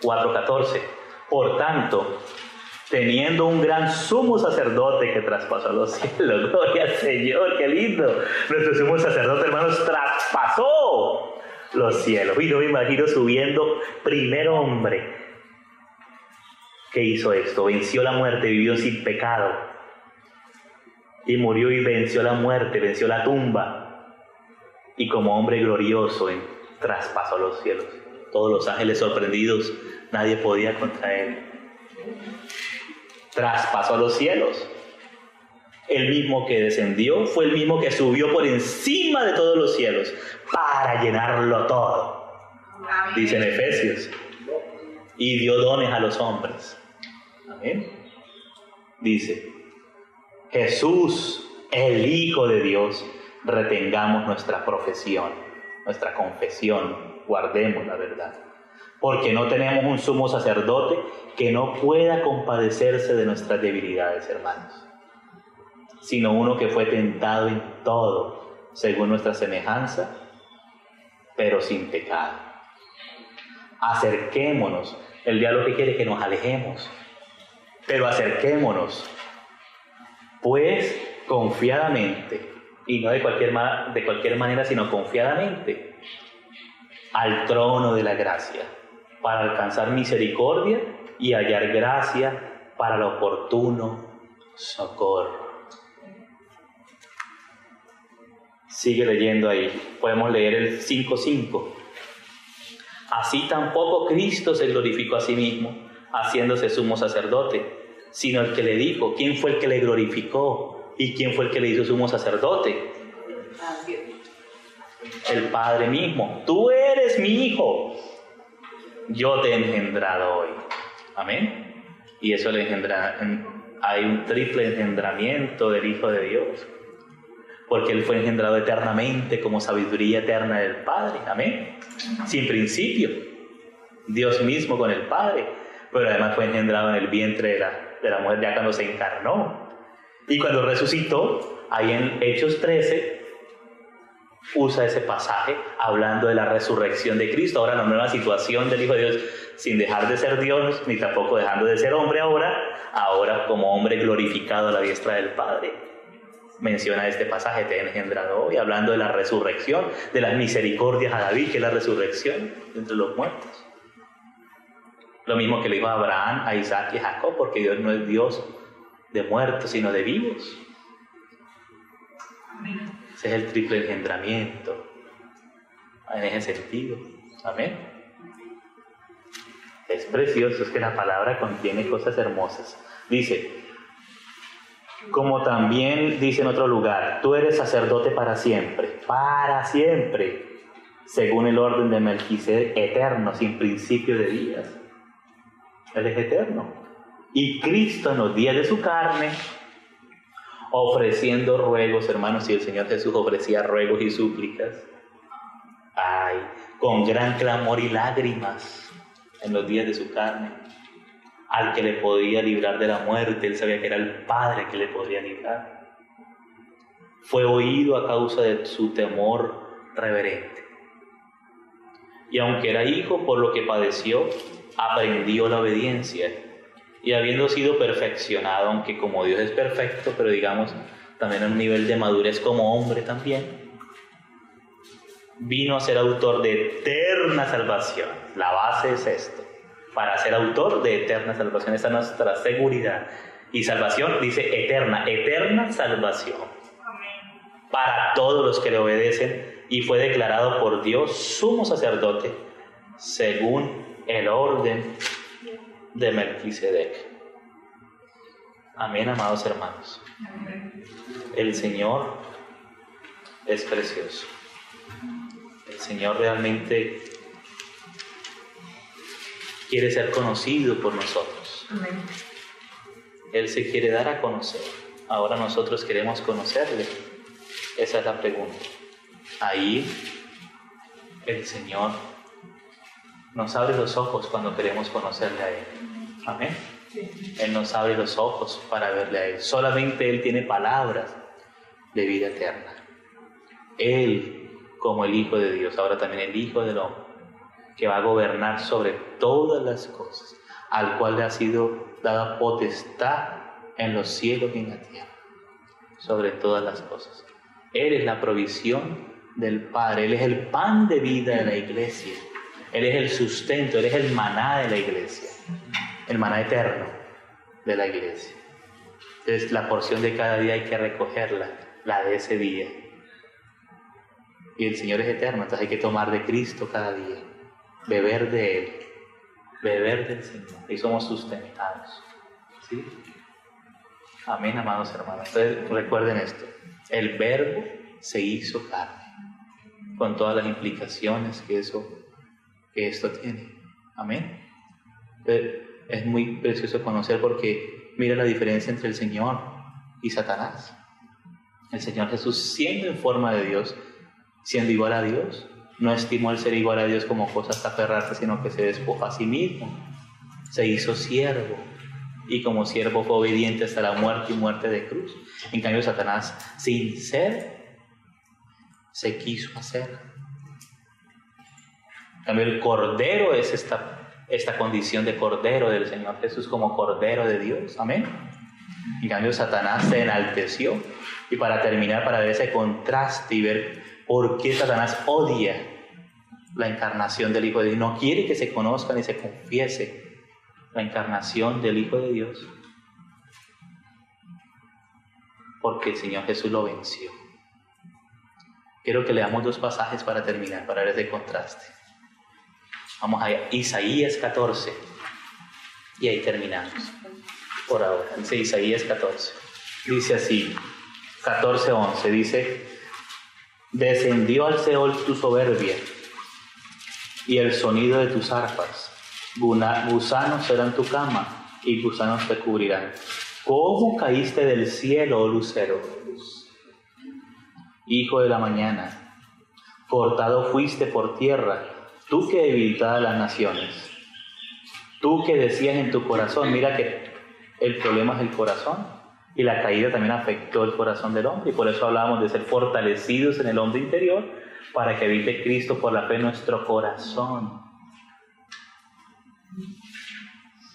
4:14. Por tanto, teniendo un gran sumo sacerdote que traspasó los cielos, gloria al Señor, qué lindo. Nuestro sumo sacerdote, hermanos, traspasó los cielos. Y yo me imagino subiendo, primer hombre que hizo esto, venció la muerte, vivió sin pecado y murió y venció la muerte, venció la tumba, y como hombre glorioso traspasó los cielos. Todos los ángeles sorprendidos, nadie podía contra él. Traspasó los cielos. El mismo que descendió fue el mismo que subió por encima de todos los cielos para llenarlo todo. Amén. Dice en Efesios. Y dio dones a los hombres. Amén. Dice, Jesús, el Hijo de Dios, retengamos nuestra profesión, nuestra confesión, guardemos la verdad. Porque no tenemos un sumo sacerdote que no pueda compadecerse de nuestras debilidades, hermanos, sino uno que fue tentado en todo, según nuestra semejanza, pero sin pecado. Acerquémonos. El diablo que quiere que nos alejemos, pero acerquémonos, pues confiadamente, y no de cualquier manera, sino confiadamente, al trono de la gracia, para alcanzar misericordia y hallar gracia para el oportuno socorro. Sigue leyendo ahí, podemos leer el 5:5. Así tampoco Cristo se glorificó a sí mismo, haciéndose sumo sacerdote, sino el que le dijo. ¿Quién fue el que le glorificó? ¿Y quién fue el que le hizo sumo sacerdote? El Padre mismo. Tú eres mi hijo, yo te he engendrado hoy. Amén. Y eso le engendra, hay un triple engendramiento del Hijo de Dios, porque Él fue engendrado eternamente como sabiduría eterna del Padre. Amén. Sin principio. Dios mismo con el Padre. Pero además fue engendrado en el vientre de la mujer ya cuando se encarnó. Y cuando resucitó, ahí en Hechos 13, usa ese pasaje hablando de la resurrección de Cristo. Ahora la nueva situación del Hijo de Dios, sin dejar de ser Dios, ni tampoco dejando de ser hombre ahora como hombre glorificado a la diestra del Padre. Menciona este pasaje, te he engendrado hoy, hablando de la resurrección, de las misericordias a David, que es la resurrección entre los muertos. Lo mismo que le dijo a Abraham, a Isaac y a Jacob, porque Dios no es Dios de muertos, sino de vivos. Ese es el triple engendramiento, en ese sentido. Amén. Es precioso, es que la palabra contiene cosas hermosas. Dice, como también dice en otro lugar, tú eres sacerdote para siempre, según el orden de Melquisedec, eterno, sin principio de días. Él es eterno. Y Cristo en los días de su carne, ofreciendo ruegos, hermanos, y el Señor Jesús ofrecía ruegos y súplicas, con gran clamor y lágrimas en los días de su carne, al que le podía librar de la muerte. Él sabía que era el Padre que le podría librar. Fue oído a causa de su temor reverente. Y aunque era hijo, por lo que padeció, aprendió la obediencia. Y habiendo sido perfeccionado, aunque como Dios es perfecto, pero digamos también a un nivel de madurez como hombre también, vino a ser autor de eterna salvación. La base es esto, para ser autor de eterna salvación. Esa es nuestra seguridad. Y salvación dice eterna salvación. Para todos los que le obedecen, y fue declarado por Dios sumo sacerdote según el orden de Melquisedec. Amén, amados hermanos. El Señor es precioso. El Señor realmente quiere ser conocido por nosotros. Amén. Él se quiere dar a conocer. Ahora nosotros queremos conocerle. Esa es la pregunta. Ahí el Señor nos abre los ojos cuando queremos conocerle a Él. Amén. Él nos abre los ojos para verle a Él. Solamente Él tiene palabras de vida eterna. Él, como el Hijo de Dios, ahora también el Hijo del Hombre, que va a gobernar sobre todas las cosas, al cual le ha sido dada potestad en los cielos y en la tierra, sobre todas las cosas. Él es la provisión del Padre, Él es el pan de vida de la iglesia, Él es el sustento, Él es el maná de la iglesia, el maná eterno de la iglesia. Entonces la porción de cada día hay que recogerla, la de ese día. Y el Señor es eterno, entonces hay que tomar de Cristo cada día, beber de Él, beber del Señor, y somos sustentados. ¿Sí? Amén, amados hermanos. Entonces recuerden esto, el Verbo se hizo carne, con todas las implicaciones que esto tiene. Amén. Entonces, es muy precioso conocer, porque mira la diferencia entre el Señor y Satanás. El Señor Jesús, siendo en forma de Dios, siendo igual a Dios, no estimó el ser igual a Dios como cosa hasta aferrarse, sino que se despojó a sí mismo, se hizo siervo, y como siervo fue obediente hasta la muerte y muerte de cruz. En cambio Satanás, sin ser, se quiso hacer. En cambio el Cordero es esta condición de Cordero del Señor Jesús, como Cordero de Dios. Amén. En cambio Satanás se enalteció. Y para terminar, para ver ese contraste y ver por qué Satanás odia la encarnación del Hijo de Dios, no quiere que se conozca ni se confiese la encarnación del Hijo de Dios, porque el Señor Jesús lo venció. Quiero que leamos 2 pasajes para terminar, para ver ese contraste. Vamos a Isaías 14 y ahí terminamos por ahora. Dice Isaías 14, dice así, 14:11, dice: descendió al Seol tu soberbia y el sonido de tus arpas. Gusanos serán tu cama y gusanos te cubrirán. ¿Cómo caíste del cielo, oh lucero, hijo de la mañana? Cortado fuiste por tierra, tú que debilitabas las naciones. Tú que decías en tu corazón, mira que el problema es el corazón, y la caída también afectó el corazón del hombre, y por eso hablábamos de ser fortalecidos en el hombre interior, para que habite Cristo por la fe en nuestro corazón,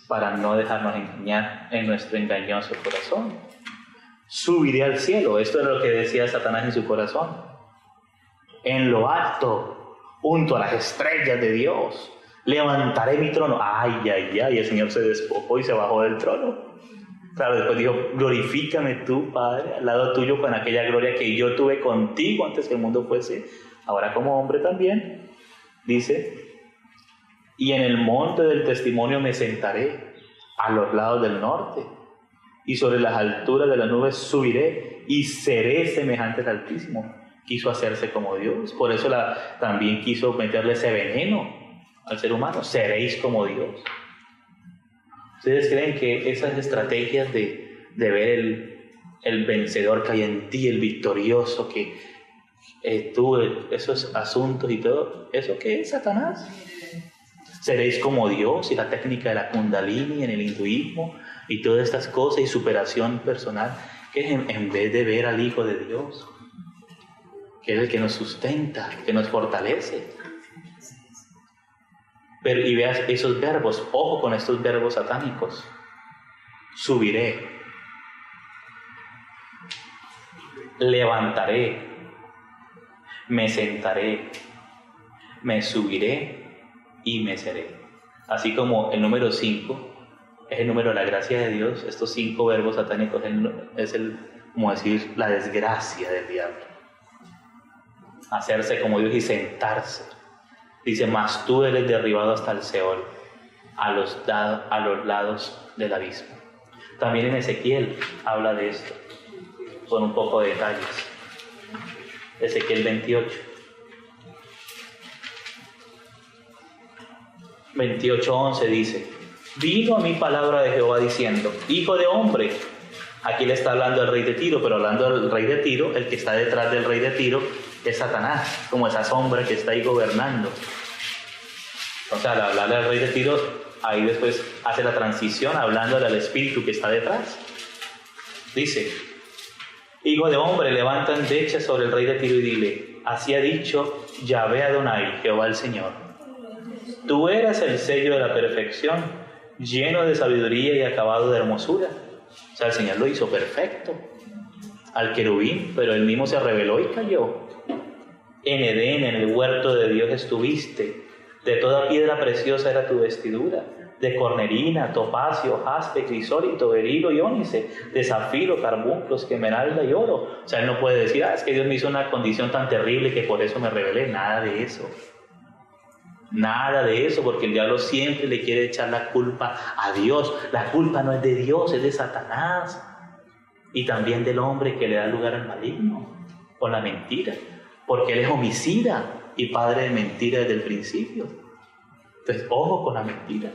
para no dejarnos engañar en nuestro engañoso corazón. Subiré al cielo, esto es lo que decía Satanás en su corazón, en lo alto, junto a las estrellas de Dios, levantaré mi trono. Ay, el Señor se despojó y se bajó del trono. Claro, después dijo: glorifícame tú, Padre, al lado tuyo, con aquella gloria que yo tuve contigo antes que el mundo fuese, ahora como hombre también. Dice: y en el monte del testimonio me sentaré, a los lados del norte, y sobre las alturas de las nubes subiré, y seré semejante al Altísimo. Quiso hacerse como Dios, por eso también quiso meterle ese veneno al ser humano: seréis como Dios. ¿Ustedes creen que esas estrategias de ver el vencedor que hay en ti, el victorioso, que tú, esos asuntos y todo, ¿eso qué es, Satanás? Seréis como Dios, y la técnica de la Kundalini en el hinduismo y todas estas cosas, y superación personal, que es en vez de ver al Hijo de Dios, que es el que nos sustenta, que nos fortalece. Pero, y veas esos verbos, ojo con estos verbos satánicos: subiré, levantaré, me sentaré, me subiré y me seré. Así como el número 5 es el número de la gracia de Dios, estos 5 verbos satánicos es como decir, la desgracia del diablo. Hacerse como Dios y sentarse. Dice: mas tú eres derribado hasta el Seol. a los lados del abismo. También en Ezequiel habla de esto, con un poco de detalles. Ezequiel 28. 28:11 dice: vino a mí palabra de Jehová diciendo, hijo de hombre. Aquí le está hablando al rey de Tiro, pero hablando del rey de Tiro, el que está detrás del rey de Tiro es Satanás, como esa sombra que está ahí gobernando. O sea, al hablarle al rey de Tiro, ahí después hace la transición hablándole al espíritu que está detrás. Dice: hijo de hombre, levanta endecha sobre el rey de Tiro y dile, así ha dicho Yahvé Adonai, Jehová el Señor. Tú eras el sello de la perfección, lleno de sabiduría y acabado de hermosura. O sea, el Señor lo hizo perfecto al querubín, pero él mismo se rebeló y cayó. En Edén, en el huerto de Dios estuviste. De toda piedra preciosa era tu vestidura, de cornerina, topacio, jaspe, crisólito, berilo y ónice, de zafiro, carbunclos, esmeralda y oro. O sea, él no puede decir, es que Dios me hizo una condición tan terrible que por eso me rebelé. Nada de eso. Nada de eso, porque el diablo siempre le quiere echar la culpa a Dios. La culpa no es de Dios, es de Satanás. Y también del hombre que le da lugar al maligno, o la mentira. Porque él es homicida y padre de mentira desde el principio. Entonces, ojo con la mentira.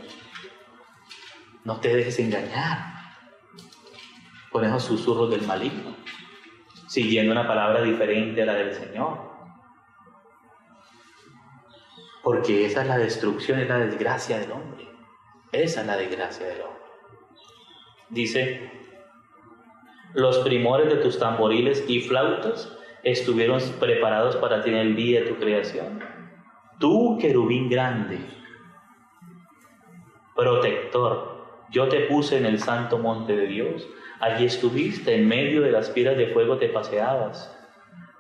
No te dejes engañar con esos susurros del maligno, siguiendo una palabra diferente a la del Señor. Porque esa es la destrucción, es la desgracia del hombre. Esa es la desgracia del hombre. Dice: los primores de tus tamboriles y flautas estuvieron preparados para ti en el día de tu creación. Tú, querubín grande, protector, yo te puse en el santo monte de Dios. Allí estuviste, en medio de las piedras de fuego te paseabas.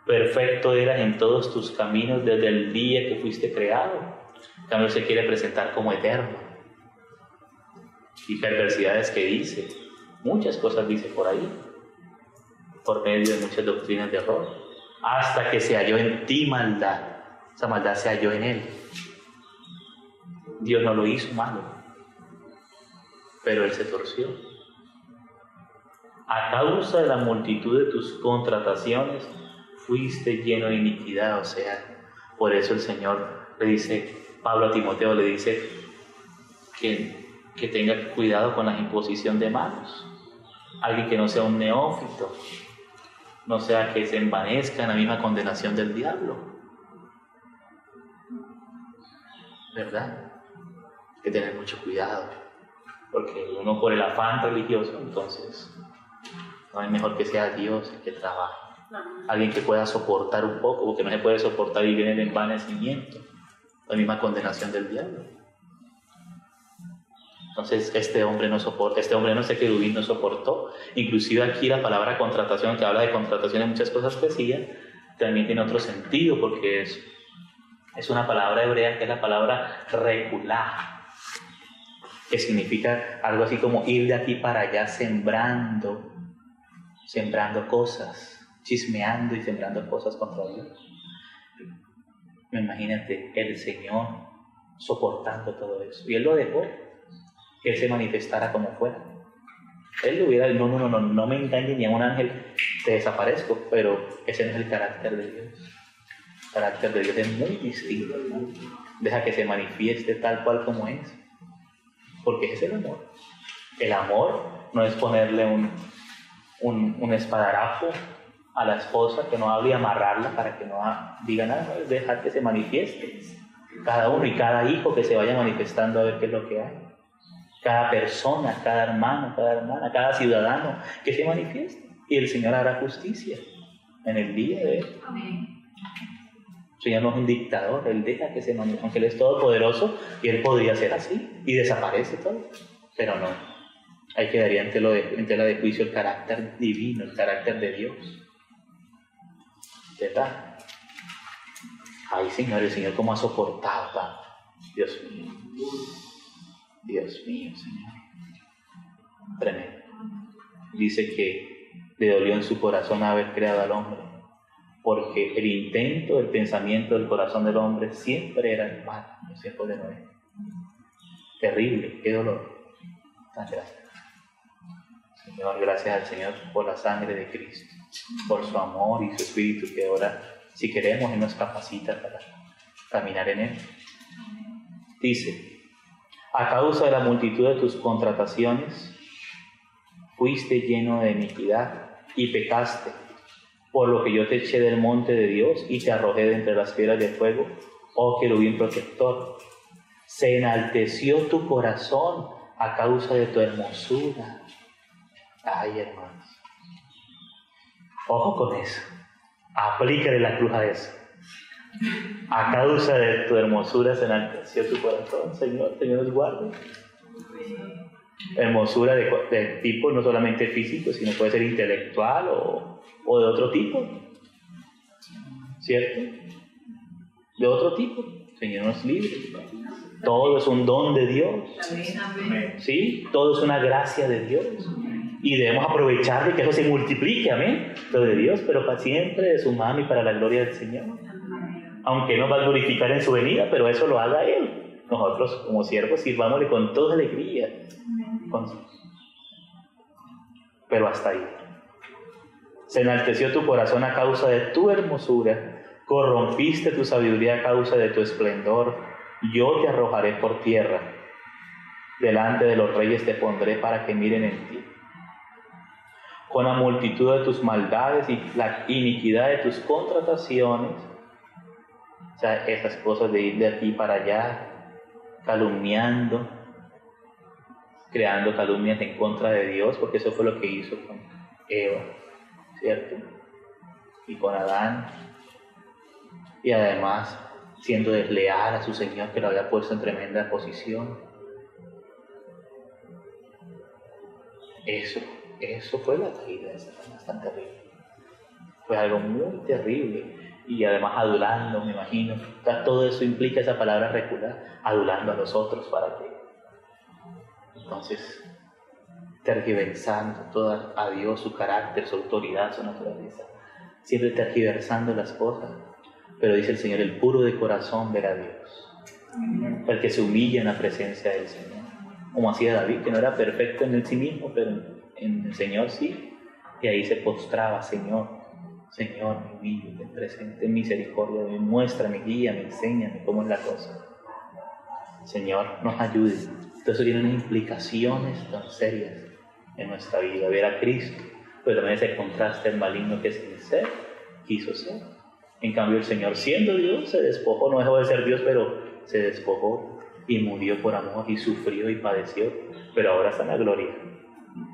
Perfecto eras en todos tus caminos desde el día que fuiste creado. En cambio, se quiere presentar como eterno. Y perversidades que dice, muchas cosas dice por ahí, por medio de muchas doctrinas de error, hasta que se halló en ti maldad. Esa maldad se halló en él. Dios no lo hizo malo, pero él se torció. A causa de la multitud de tus contrataciones, fuiste lleno de iniquidad. O sea, por eso el Señor le dice, Pablo a Timoteo le dice que tenga cuidado con la imposición de manos. Alguien que no sea un neófito, no sea que se envanezca en la misma condenación del diablo. ¿Verdad? Hay que tener mucho cuidado, porque uno por el afán religioso, entonces no es mejor que sea Dios el que trabaje. Alguien que pueda soportar un poco, porque no se puede soportar y viene el envanecimiento, la misma condenación del diablo. Entonces este hombre este querubín no soportó. Inclusive aquí la palabra contratación, que habla de contratación en muchas cosas que hacía, también tiene otro sentido, porque es una palabra hebrea que es la palabra reculá, que significa algo así como ir de aquí para allá sembrando cosas, chismeando y sembrando cosas contra Dios. Imagínate el Señor soportando todo eso. Y Él lo dejó, que Él se manifestara como fuera. Él lo hubiera dicho, no me engañes ni a un ángel, te desaparezco, pero ese no es el carácter de Dios. El carácter de Dios es muy distinto, ¿no? Deja que se manifieste tal cual como es, porque ese es el amor. El amor no es ponerle un espadarazo a la esposa que no hable y amarrarla para que no diga nada, es dejar que se manifieste cada uno, y cada hijo que se vaya manifestando a ver qué es lo que hay, cada persona, cada hermano, cada hermana, cada ciudadano que se manifieste, y el Señor hará justicia en el día de él. El Señor no es un dictador, Él deja que se manifieste, aunque Él es todopoderoso y Él podría ser así y desaparece todo, pero no. Ahí quedaría en tela de juicio el carácter divino, el carácter de Dios. ¿Verdad? Ay, Señor, el Señor cómo ha soportado tanto. Dios mío. Dios mío, Señor. Tremendo. Dice que le dolió en su corazón haber creado al hombre, porque el intento, el pensamiento del corazón del hombre siempre era el mal, no siempre de Noé. Terrible, qué dolor tan grande. Señor, gracias al Señor por la sangre de Cristo, por su amor y su Espíritu que ahora, si queremos, Él nos capacita para caminar en Él. Dice, a causa de la multitud de tus contrataciones, fuiste lleno de iniquidad y pecaste, por lo que yo te eché del monte de Dios y te arrojé de entre las piedras de fuego, oh querubín protector. Se enalteció tu corazón a causa de tu hermosura. Ay, hermanos. Ojo con eso. Aplícale la cruz a eso. A causa de tu hermosura se enalteció tu corazón, Señor. Señor nos guarde. Hermosura de tipo no solamente físico, sino puede ser intelectual o de otro tipo. ¿Cierto? De otro tipo. Señor nos libre. Todo es un don de Dios. ¿Sí? Todo es una gracia de Dios. Y debemos aprovechar de que eso se multiplique, amén. Lo de Dios, pero para siempre de su mano y para la gloria del Señor. Aunque nos va a glorificar en su venida, pero eso lo haga Él. Nosotros, como siervos, sirvámosle con toda alegría. Pero hasta ahí. Se enalteció tu corazón a causa de tu hermosura. Corrompiste tu sabiduría a causa de tu esplendor. Yo te arrojaré por tierra. Delante de los reyes te pondré para que miren en ti. Con la multitud de tus maldades y la iniquidad de tus contrataciones, o sea, esas cosas de ir de aquí para allá, calumniando, creando calumnias en contra de Dios, porque eso fue lo que hizo con Eva, ¿cierto? Y con Adán. Y además, siendo desleal a su Señor, que lo había puesto en tremenda posición. Eso fue la caída de Satanás tan terrible. Fue algo muy terrible. Y además adulando, me imagino. Todo eso implica esa palabra recular, adulando a los otros para que. Entonces, tergiversando todo a Dios, su carácter, su autoridad, su naturaleza. Siempre tergiversando las cosas. Pero dice el Señor, el puro de corazón verá a Dios. El que se humilla en la presencia del Señor. Como hacía David, que no era perfecto en él sí mismo, pero en el Señor sí. Y ahí se postraba, Señor, me humillo, ten presente en misericordia, me muestra, me guía, me enséñame cómo es la cosa. Señor, nos ayude. Entonces tiene unas implicaciones tan serias en nuestra vida. Ver a Cristo, pero también ese contraste al maligno que sin ser quiso ser. En cambio el Señor, siendo Dios, se despojó, no dejó de ser Dios, pero se despojó y murió por amor y sufrió y padeció, pero ahora está en la gloria.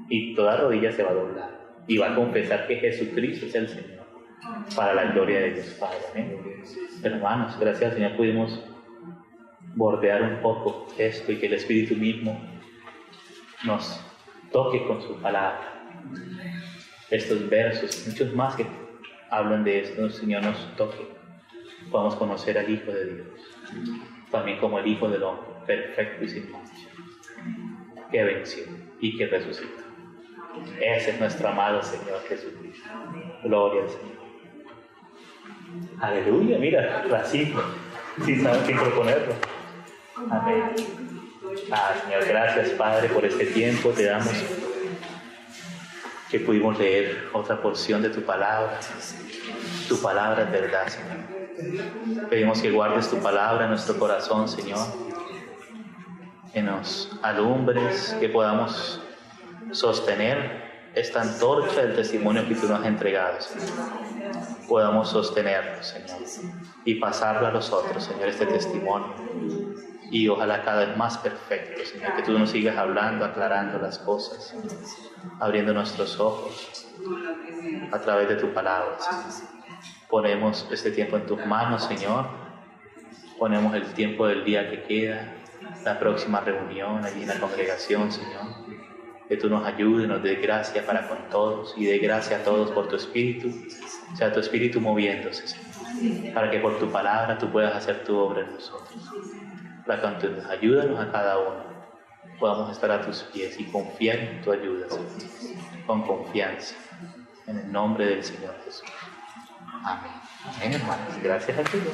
Y toda rodilla se va a doblar y va a confesar que Jesucristo es el Señor, para la gloria de Dios Padre. Amén. Hermanos, gracias al Señor pudimos bordear un poco esto y que el Espíritu mismo nos toque con su palabra. Estos versos, muchos más que hablan de esto, el Señor nos toque. Podamos conocer al Hijo de Dios, también como el Hijo del Hombre, perfecto y sin mancha, que venció y que resucitó. Ese es nuestro amado Señor Jesucristo. Gloria al Señor. Aleluya, mira, racimo, sin saber quién proponerlo. Amén. Señor, gracias Padre por este tiempo. Te damos que pudimos leer otra porción de tu palabra. Tu palabra es verdad, Señor. Pedimos que guardes tu palabra en nuestro corazón, Señor. Que nos alumbres, que podamos sostener esta antorcha del testimonio que tú nos has entregado, Señor. Podamos sostenerlo, Señor, y pasarlo a los otros, Señor, este testimonio. Y ojalá cada vez más perfecto, Señor, que tú nos sigas hablando, aclarando las cosas, abriendo nuestros ojos a través de tu palabra, Señor. Ponemos este tiempo en tus manos, Señor. Ponemos el tiempo del día que queda, la próxima reunión allí en la congregación, Señor. Que tú nos ayudes, nos des gracia para con todos y dé gracia a todos por tu Espíritu. Sea tu Espíritu moviéndose, Señor, para que por tu palabra tú puedas hacer tu obra en nosotros. Para que tú ayúdanos a cada uno, podamos estar a tus pies y confiar en tu ayuda, Señor, con confianza, en el nombre del Señor Jesús. Amén. Amén, hermanos. Gracias al Señor.